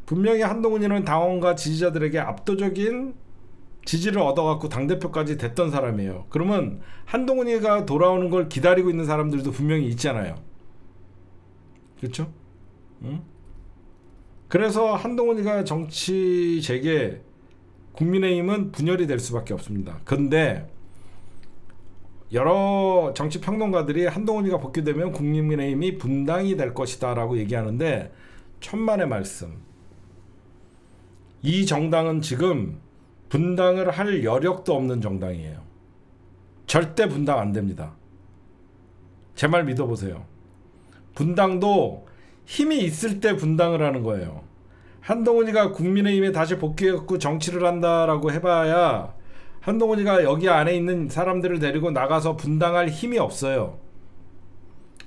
분명히 한동훈이는 당원과 지지자들에게 압도적인 지지를 얻어갖고 당대표까지 됐던 사람이에요. 그러면 한동훈이가 돌아오는 걸 기다리고 있는 사람들도 분명히 있잖아요. 그렇죠? 응? 그래서 한동훈이가 정치 재개, 국민의힘은 분열이 될 수밖에 없습니다. 그런데 여러 정치 평론가들이 한동훈이가 복귀되면 국민의힘이 분당이 될 것이다 라고 얘기하는데 천만의 말씀. 이 정당은 지금 분당을 할 여력도 없는 정당이에요. 절대 분당 안 됩니다. 제 말 믿어보세요. 분당도 힘이 있을 때 분당을 하는 거예요. 한동훈이가 국민의힘에 다시 복귀해갖고 정치를 한다라고 해봐야 한동훈이가 여기 안에 있는 사람들을 데리고 나가서 분당할 힘이 없어요.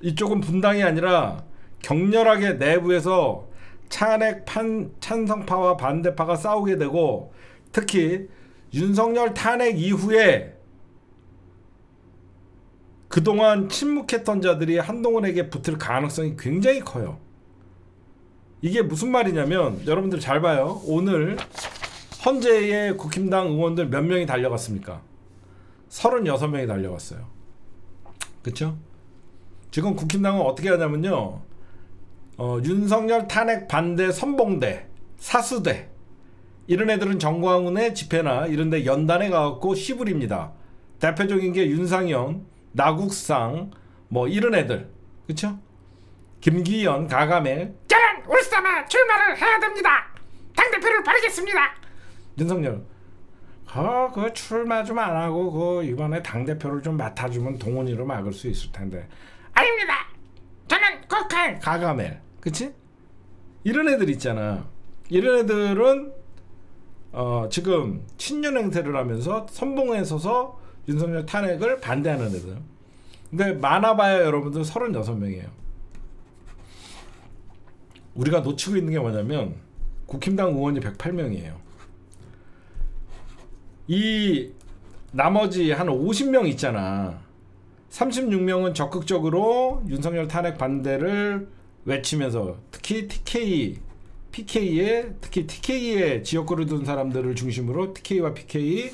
이쪽은 분당이 아니라 격렬하게 내부에서 탄핵 찬성파와 반대파가 싸우게 되고, 특히 윤석열 탄핵 이후에 그동안 침묵했던 자들이 한동훈에게 붙을 가능성이 굉장히 커요. 이게 무슨 말이냐면 여러분들 잘 봐요. 오늘 헌재의 국힘당 의원들 몇 명이 달려갔습니까? 36명이 달려갔어요. 그쵸? 지금 국힘당은 어떻게 하냐면요, 윤석열 탄핵 반대 선봉대, 사수대 이런 애들은 정광훈의 집회나 이런 데 연단에 가갖고 시부립니다. 대표적인 게 윤상현, 나국상 뭐 이런 애들. 그쵸? 김기현, 가가멜. 저는 울산에 출마를 해야 됩니다. 당대표를 바르겠습니다. 윤석열, 그 출마 좀 안 하고 그 이번에 당대표를 좀 맡아주면 동훈이로 막을 수 있을 텐데. 아닙니다. 저는 국회. 가가멜. 그치? 이런 애들 있잖아. 이런 애들은 지금 친윤 행세를 하면서 선봉에 서서 윤석열 탄핵을 반대하는 애들. 근데 많아봐야 여러분들 36명이에요. 우리가 놓치고 있는 게 뭐냐면 국힘당 의원이 108명이에요. 이 나머지 한 50명 있잖아. 36명은 적극적으로 윤석열 탄핵 반대를 외치면서 특히 TK의 지역구를 둔 사람들을 중심으로 TK와 PK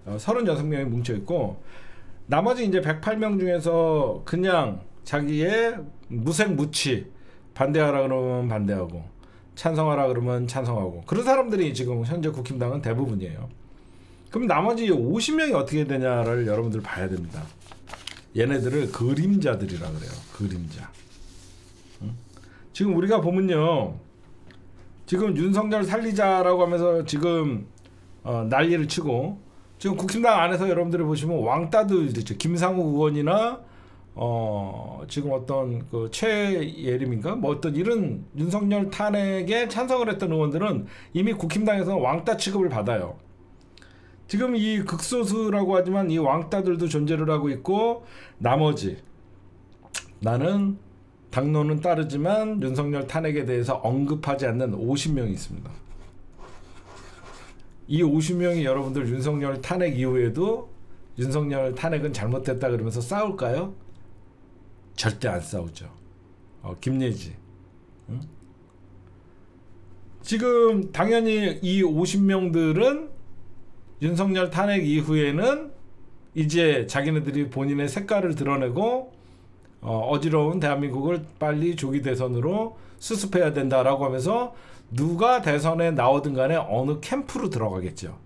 36명이 뭉쳐있고, 나머지 이제 108명 중에서 그냥 자기의 무색무취, 반대하라 그러면 반대하고 찬성하라 그러면 찬성하고, 그런 사람들이 지금 현재 국힘당은 대부분이에요. 그럼 나머지 50명이 어떻게 되냐를 여러분들 봐야 됩니다. 얘네들을 그림자들이라 그래요. 그림자. 응? 지금 우리가 보면요, 지금 윤석열 살리자라고 하면서 지금 난리를 치고, 지금 국힘당 안에서 여러분들이 보시면 왕따들 있죠. 김상우 의원이나 지금 어떤 그 최예림인가 뭐 어떤 이런 윤석열 탄핵에 찬성을 했던 의원들은 이미 국힘당에서 왕따 취급을 받아요. 지금 이 극소수라고 하지만 이 왕따들도 존재를 하고 있고, 나머지 나는 당론은 따르지만 윤석열 탄핵에 대해서 언급하지 않는 50명이 있습니다. 이 50명이 여러분들 윤석열 탄핵 이후에도 윤석열 탄핵은 잘못됐다 그러면서 싸울까요? 절대 안 싸우죠. 김예지. 응? 지금 당연히 이 50명들은 윤석열 탄핵 이후에는 이제 자기네들이 본인의 색깔을 드러내고 어지러운 대한민국을 빨리 조기 대선으로 수습해야 된다라고 하면서 누가 대선에 나오든 간에 어느 캠프로 들어가겠죠.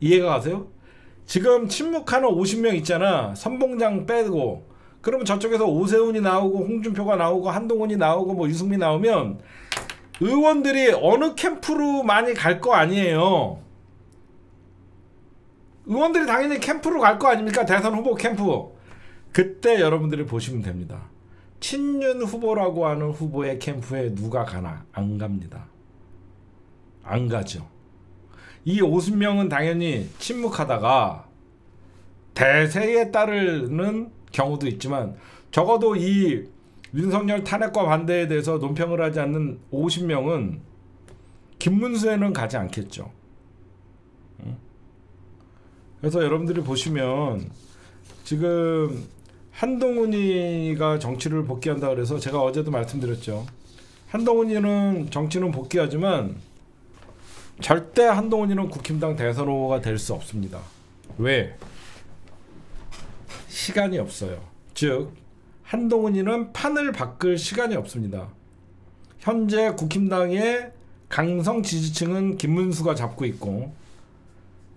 이해가 가세요? 지금 침묵하는 50명 있잖아. 선봉장 빼고. 그러면 저쪽에서 오세훈이 나오고 홍준표가 나오고 한동훈이 나오고 뭐 유승민 나오면 의원들이 어느 캠프로 많이 갈 거 아니에요. 의원들이 당연히 캠프로 갈 거 아닙니까? 대선 후보 캠프. 그때 여러분들이 보시면 됩니다. 친윤 후보라고 하는 후보의 캠프에 누가 가나? 안 갑니다. 안 가죠. 이 50명은 당연히 침묵하다가 대세에 따르는 경우도 있지만 적어도 이 윤석열 탄핵과 반대에 대해서 논평을 하지 않는 50명은 김문수에는 가지 않겠죠. 그래서 여러분들이 보시면 지금 한동훈이가 정치를 복귀한다 그래서 제가 어제도 말씀드렸죠. 한동훈이는 정치는 복귀하지만 절대 한동훈이는 국힘당 대선 후보가 될 수 없습니다. 왜? 시간이 없어요. 즉 한동훈이는 판을 바꿀 시간이 없습니다. 현재 국힘당의 강성 지지층은 김문수가 잡고 있고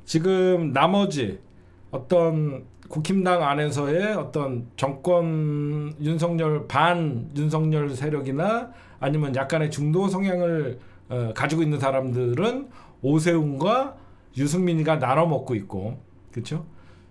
지금 나머지 어떤 국힘당 안에서의 어떤 정권 윤석열 반 윤석열 세력이나 아니면 약간의 중도 성향을 가지고 있는 사람들은 오세훈과 유승민이가 나눠 먹고 있고, 그렇죠?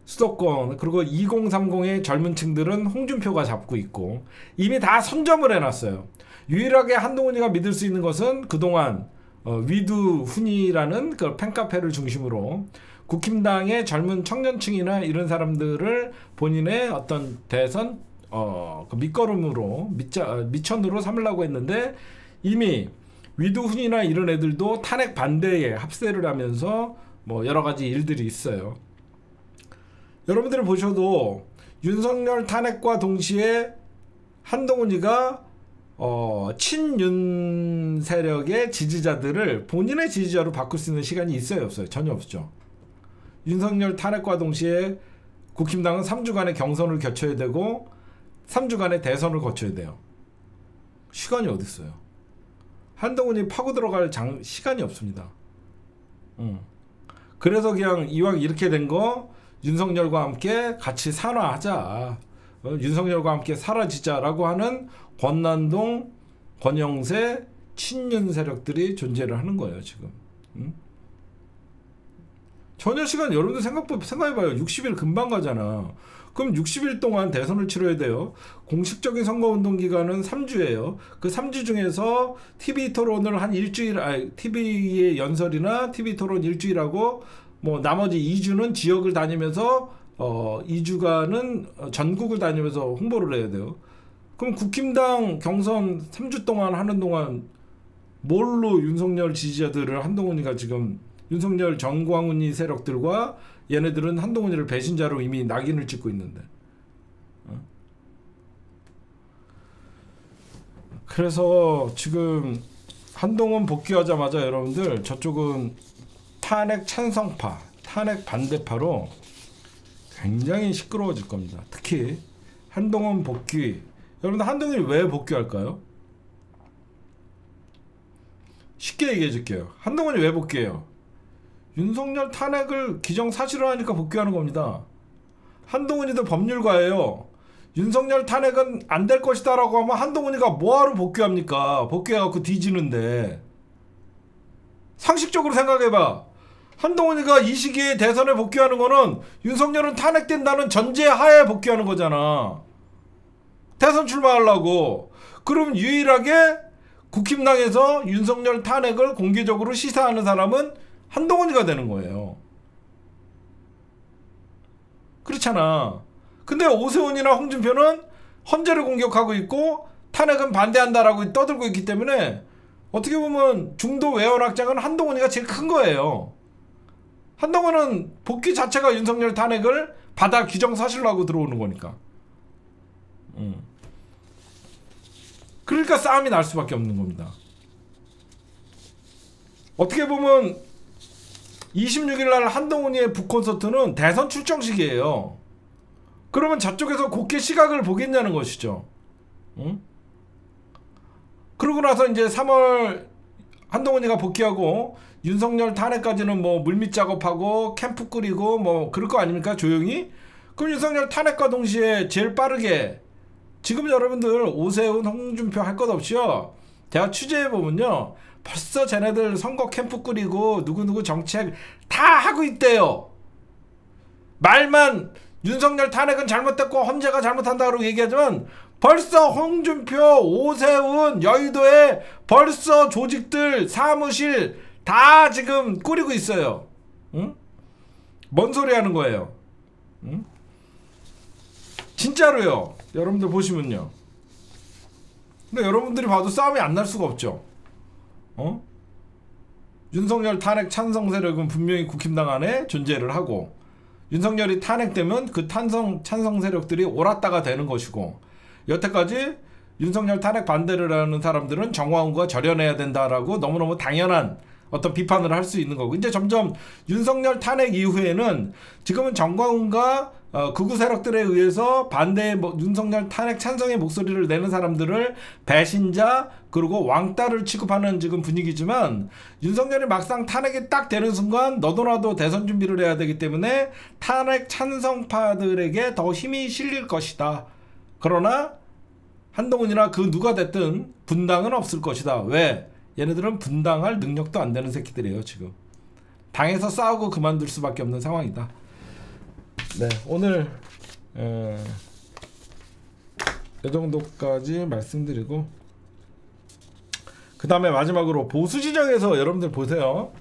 수도권 그리고 2030의 젊은 층들은 홍준표가 잡고 있고 이미 다 선점을 해놨어요. 유일하게 한동훈이가 믿을 수 있는 것은 그동안 위두훈이라는 그 팬카페를 중심으로 국힘당의 젊은 청년층이나 이런 사람들을 본인의 어떤 대선 그 밑거름으로 미천으로 삼으려고 했는데 이미 위두훈이나 이런 애들도 탄핵 반대에 합세를 하면서 뭐 여러 가지 일들이 있어요. 여러분들이 보셔도 윤석열 탄핵과 동시에 한동훈이가 친윤 세력의 지지자들을 본인의 지지자로 바꿀 수 있는 시간이 있어요, 없어요? 전혀 없죠. 윤석열 탄핵과 동시에 국힘당은 3주간의 경선을 거쳐야 되고 3주간의 대선을 거쳐야 돼요. 시간이 어디 있어요? 한동훈이 파고 들어갈 시간이 없습니다. 그래서 그냥 이왕 이렇게 된 거 윤석열과 함께 같이 산화하자. 윤석열과 함께 사라지자라고 하는 권난동, 권영세, 친윤 세력들이 존재를 하는 거예요, 지금. 전혀 시간 여러분들 생각해봐요. 60일 금방 가잖아. 그럼 60일 동안 대선을 치러야 돼요. 공식적인 선거운동 기간은 3주예요. 그 3주 중에서 TV 토론을 한 일주일, TV의 연설이나 TV 토론 일주일하고 뭐 나머지 2주는 지역을 다니면서 2주간은 전국을 다니면서 홍보를 해야 돼요. 그럼 국힘당 경선 3주 동안 하는 동안 뭘로 윤석열 지지자들을 한동훈이가 지금 윤석열 정광훈이 세력들과 얘네들은 한동훈이를 배신자로 이미 낙인을 찍고 있는데. 그래서 지금 한동훈 복귀하자마자 여러분들 저쪽은 탄핵 찬성파, 탄핵 반대파로 굉장히 시끄러워질 겁니다. 특히 한동훈 복귀. 여러분들 한동훈이 왜 복귀할까요? 쉽게 얘기해 줄게요. 한동훈이 왜 복귀해요? 윤석열 탄핵을 기정사실화하니까 복귀하는 겁니다. 한동훈이도 법률가예요. 윤석열 탄핵은 안 될 것이다 라고 하면 한동훈이가 뭐하러 복귀합니까? 복귀해갖고 뒤지는데. 상식적으로 생각해봐. 한동훈이가 이 시기에 대선에 복귀하는 거는 윤석열은 탄핵된다는 전제하에 복귀하는 거잖아. 대선 출마하려고. 그럼 유일하게 국힘당에서 윤석열 탄핵을 공개적으로 시사하는 사람은 한동훈이가 되는 거예요. 그렇잖아. 근데 오세훈이나 홍준표는 헌재를 공격하고 있고 탄핵은 반대한다라고 떠들고 있기 때문에 어떻게 보면 중도 외연 확장은 한동훈이가 제일 큰 거예요. 한동훈은 복귀 자체가 윤석열 탄핵을 받아 규정사실로 하고 들어오는 거니까. 그러니까 싸움이 날 수밖에 없는 겁니다. 어떻게 보면 26일 날 한동훈이의 북콘서트는 대선 출정식이에요. 그러면 저쪽에서 곱게 시각을 보겠냐는 것이죠. 그러고 나서 이제 3월 한동훈이가 복귀하고 윤석열 탄핵까지는 뭐 물밑 작업하고 캠프 꾸리고 뭐 그럴 거 아닙니까? 조용히. 그럼 윤석열 탄핵과 동시에 제일 빠르게 지금 여러분들 오세훈, 홍준표 할 것 없이요. 제가 취재해보면요. 벌써 쟤네들 선거 캠프 꾸리고 누구누구 정책 다 하고 있대요. 말만 윤석열 탄핵은 잘못됐고 헌재가 잘못한다고 얘기하지만 벌써 홍준표, 오세훈, 여의도에 벌써 조직들, 사무실 다 지금 꾸리고 있어요. 응? 뭔 소리 하는 거예요? 응? 진짜로요. 여러분들 보시면요. 근데 여러분들이 봐도 싸움이 안 날 수가 없죠. 윤석열 탄핵 찬성 세력은 분명히 국힘당 안에 존재를 하고, 윤석열이 탄핵되면 그 찬성 세력들이 옳았다가 되는 것이고, 여태까지 윤석열 탄핵 반대를 하는 사람들은 정화훈과 절연해야 된다라고 너무너무 당연한 어떤 비판을 할 수 있는 거고, 이제 점점 윤석열 탄핵 이후에는 지금은 정광훈과 극우 세력들에 의해서 반대의 윤석열 탄핵 찬성의 목소리를 내는 사람들을 배신자 그리고 왕따를 취급하는 지금 분위기지만, 윤석열이 막상 탄핵이 딱 되는 순간 너도 나도 대선 준비를 해야 되기 때문에 탄핵 찬성파들에게 더 힘이 실릴 것이다. 그러나 한동훈이나 그 누가 됐든 분당은 없을 것이다. 왜? 얘네들은 분당할 능력도 안 되는 새끼들이에요. 지금 당에서 싸우고 그만둘 수밖에 없는 상황이다. 네, 오늘 이 정도까지 말씀드리고, 그 다음에 마지막으로 보수 진영에서 여러분들 보세요.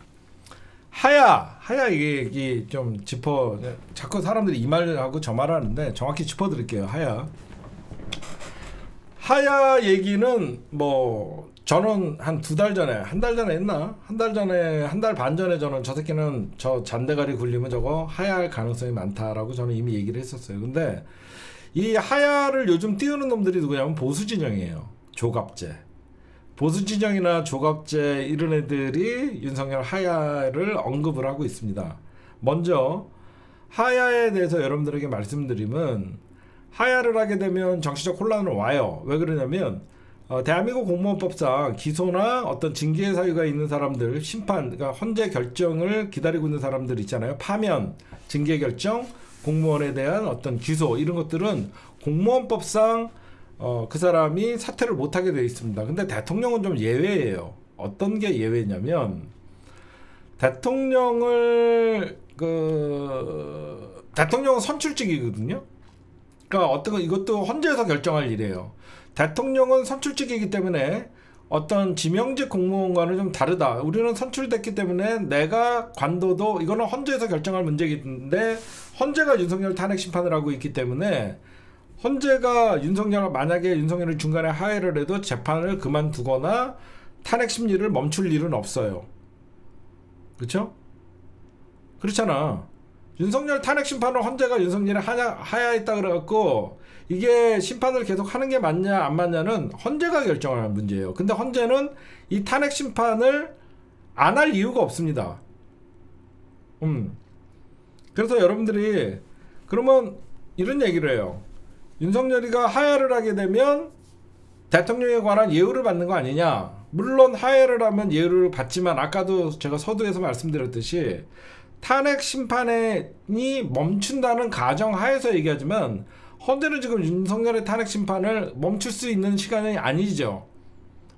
하야 이게 좀 짚어, 자꾸 사람들이 이 말하고 저 말하는데 정확히 짚어드릴게요. 하야 얘기는 뭐 저는 한 2달 전에, 한 달 전에 했나? 한 달 반 전에 저는 저 새끼는 저 잔대가리 굴리면 저거 하야할 가능성이 많다라고 저는 이미 얘기를 했었어요. 근데 이 하야를 요즘 띄우는 놈들이 누구냐면 보수 진영이에요. 조갑제. 보수 진영이나 조갑제 이런 애들이 윤석열 하야를 언급을 하고 있습니다. 먼저 하야에 대해서 여러분들에게 말씀드리면, 하야를 하게 되면 정치적 혼란은 와요. 왜 그러냐면 대한민국 공무원법상 기소나 어떤 징계 사유가 있는 사람들, 심판, 그러니까 헌재 결정을 기다리고 있는 사람들 있잖아요. 파면, 징계 결정, 공무원에 대한 어떤 기소, 이런 것들은 공무원법상 그 사람이 사퇴를 못하게 되어 있습니다. 근데 대통령은 좀 예외예요. 어떤 게 예외냐면, 대통령은 선출직이거든요. 그러니까 어떤 이것도 헌재에서 결정할 일이에요. 대통령은 선출직이기 때문에 어떤 지명직 공무원과는 좀 다르다. 우리는 선출됐기 때문에 내가 관도도, 이거는 헌재에서 결정할 문제인데, 헌재가 윤석열 탄핵 심판을 하고 있기 때문에 헌재가 만약에 윤석열을 중간에 하해를 해도 재판을 그만두거나 탄핵 심리를 멈출 일은 없어요. 그렇죠? 그렇잖아. 윤석열 탄핵 심판을 헌재가 윤석열이 하야했다 그래갖고 이게 심판을 계속 하는 게 맞냐 안 맞냐는 헌재가 결정하는 문제예요. 근데 헌재는 이 탄핵 심판을 안 할 이유가 없습니다. 그래서 여러분들이 그러면 이런 얘기를 해요. 윤석열이가 하야를 하게 되면 대통령에 관한 예우를 받는 거 아니냐. 물론 하야를 하면 예우를 받지만, 아까도 제가 서두에서 말씀드렸듯이 탄핵 심판이 멈춘다는 가정 하에서 얘기하지만, 헌재는 지금 윤석열의 탄핵 심판을 멈출 수 있는 시간이 아니죠.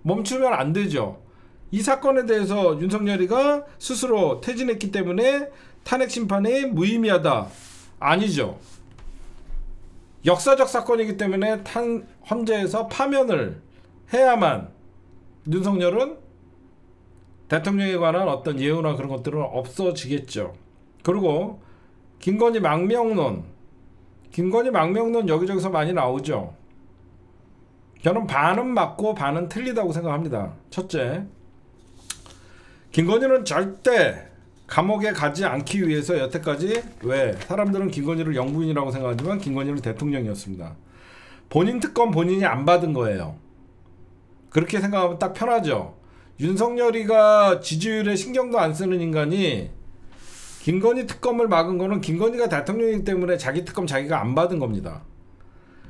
멈추면 안 되죠. 이 사건에 대해서 윤석열이가 스스로 퇴진했기 때문에 탄핵 심판이 무의미하다. 아니죠. 역사적 사건이기 때문에 헌재에서 파면을 해야만 윤석열은 대통령에 관한 어떤 예우나 그런 것들은 없어지겠죠. 그리고 김건희 망명론 여기저기서 많이 나오죠. 저는 반은 맞고 반은 틀리다고 생각합니다. 첫째, 김건희는 절대 감옥에 가지 않기 위해서 여태까지, 왜? 사람들은 김건희를 영부인이라고 생각하지만 김건희는 대통령이었습니다. 본인 특검 본인이 안 받은 거예요. 그렇게 생각하면 딱 편하죠. 윤석열이가 지지율에 신경도 안 쓰는 인간이 김건희 특검을 막은 거는 김건희가 대통령이기 때문에 자기 특검 자기가 안 받은 겁니다.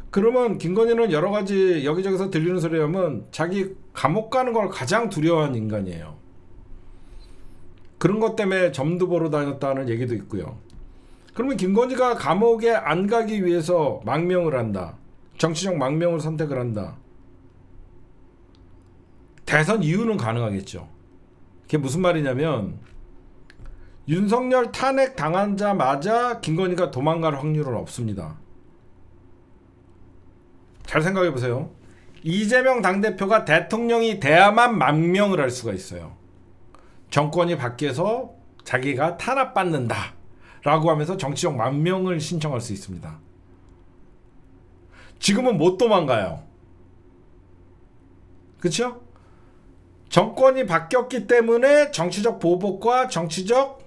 그러면 김건희는 여러 가지 여기저기서 들리는 소리 하면 자기 감옥 가는 걸 가장 두려워하는 인간이에요. 그런 것 때문에 점도 보러 다녔다는 얘기도 있고요. 그러면 김건희가 감옥에 안 가기 위해서 망명을 한다. 정치적 망명을 선택을 한다. 대선 이유는 가능하겠죠. 그게 무슨 말이냐면, 윤석열 탄핵 당하자마자 김건희가 도망갈 확률은 없습니다. 잘 생각해 보세요. 이재명 당대표가 대통령이 돼야만 망명을 할 수가 있어요. 정권이 바뀌어서 자기가 탄압받는다 라고 하면서 정치적 망명을 신청할 수 있습니다. 지금은 못 도망가요. 그쵸? 정권이 바뀌었기 때문에 정치적 보복과 정치적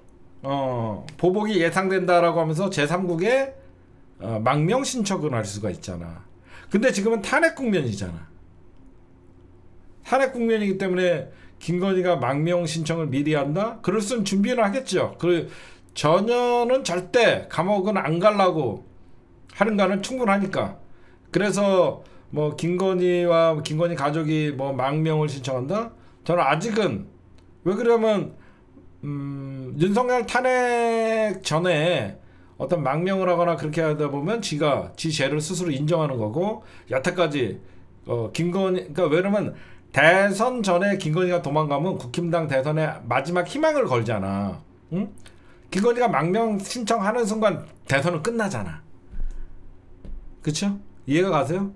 보복이 예상된다라고 하면서 제3국에 망명 신청을 할 수가 있잖아. 근데 지금은 탄핵 국면이잖아. 탄핵 국면이기 때문에 김건희가 망명 신청을 미리 한다? 그럴 수는 준비는 하겠죠. 그 전혀는 절대 감옥은 안 가려고 하는가는 충분하니까. 그래서 뭐 김건희와 김건희 가족이 뭐 망명을 신청한다? 저는 아직은 왜 그러면 윤석열 탄핵 전에 어떤 망명을 하거나 그렇게 하다 보면 지 죄를 스스로 인정하는 거고, 여태까지 김건희, 그러니까 왜냐면 대선 전에 김건희가 도망가면 국힘당 대선에 마지막 희망을 걸잖아. 응? 김건희가 망명 신청하는 순간 대선은 끝나잖아. 그쵸? 이해가 가세요?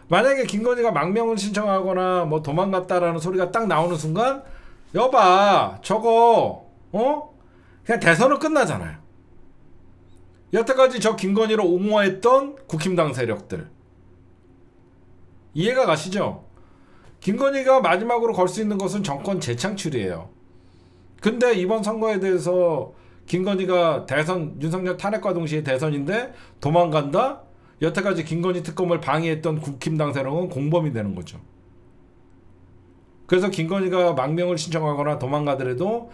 만약에 김건희가 망명을 신청하거나 뭐 도망갔다라는 소리가 딱 나오는 순간, 여봐 저거 그냥 대선은 끝나잖아요. 여태까지 저 김건희를 옹호했던 국힘당 세력들 이해가 가시죠? 김건희가 마지막으로 걸 수 있는 것은 정권 재창출이에요. 근데 이번 선거에 대해서 김건희가 대선, 윤석열 탄핵과 동시에 대선인데 도망간다? 여태까지 김건희 특검을 방해했던 국힘당 세력은 공범이 되는 거죠. 그래서 김건희가 망명을 신청하거나 도망가더라도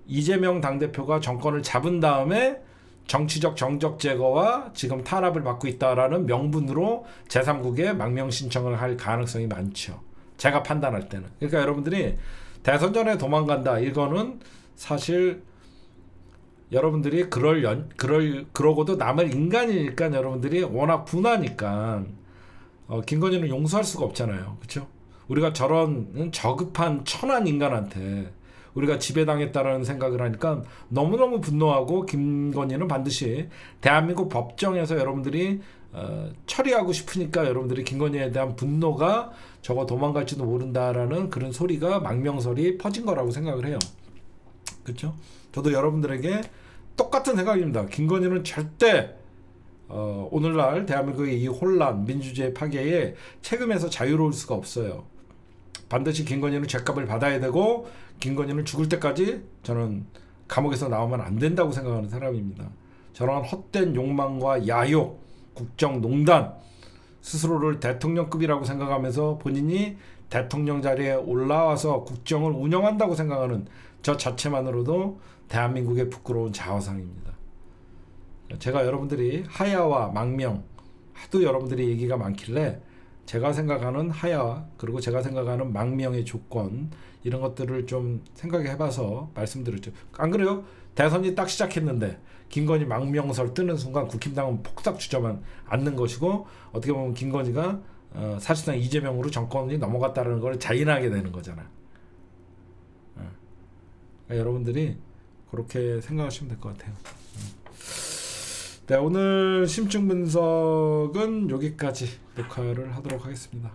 이재명 당대표가 정권을 잡은 다음에 정치적 정적 제거와 지금 탄압을 받고 있다라는 명분으로 제3국에 망명 신청을 할 가능성이 많죠. 제가 판단할 때는. 그러니까 여러분들이 대선 전에 도망간다, 이거는 사실 여러분들이 그러고도 남을 인간이니까, 여러분들이 워낙 분하니까 김건희는 용서할 수가 없잖아요. 그렇죠? 우리가 저런 저급한 천한 인간한테 우리가 지배당했다라는 생각을 하니까 너무너무 분노하고, 김건희는 반드시 대한민국 법정에서 여러분들이 처리하고 싶으니까 여러분들이 김건희에 대한 분노가 저거 도망갈지도 모른다라는 그런 소리가, 망명설이 퍼진 거라고 생각을 해요. 그렇죠? 저도 여러분들에게 똑같은 생각입니다. 김건희는 절대 오늘날 대한민국의 이 혼란, 민주주의 파괴에 책임에서 자유로울 수가 없어요. 반드시 김건희는 죗값을 받아야 되고, 김건희는 죽을 때까지 저는 감옥에서 나오면 안 된다고 생각하는 사람입니다. 저런 헛된 욕망과 야욕, 국정농단, 스스로를 대통령급이라고 생각하면서 본인이 대통령 자리에 올라와서 국정을 운영한다고 생각하는 저 자체만으로도 대한민국의 부끄러운 자화상입니다. 제가 여러분들이 하야와 망명, 하도 여러분들이 얘기가 많길래 제가 생각하는 하야, 그리고 제가 생각하는 망명의 조건, 이런 것들을 좀 생각해봐서 말씀드렸죠. 안 그래요? 대선이 딱 시작했는데 김건희 망명설 뜨는 순간 국힘당은 폭삭 주저만 앉는 것이고, 어떻게 보면 김건희가 사실상 이재명으로 정권이 넘어갔다는 걸 자인하게 되는 거잖아. 그러니까 여러분들이 그렇게 생각하시면 될 것 같아요. 네, 오늘 심층 분석은 여기까지 녹화를 하도록 하겠습니다.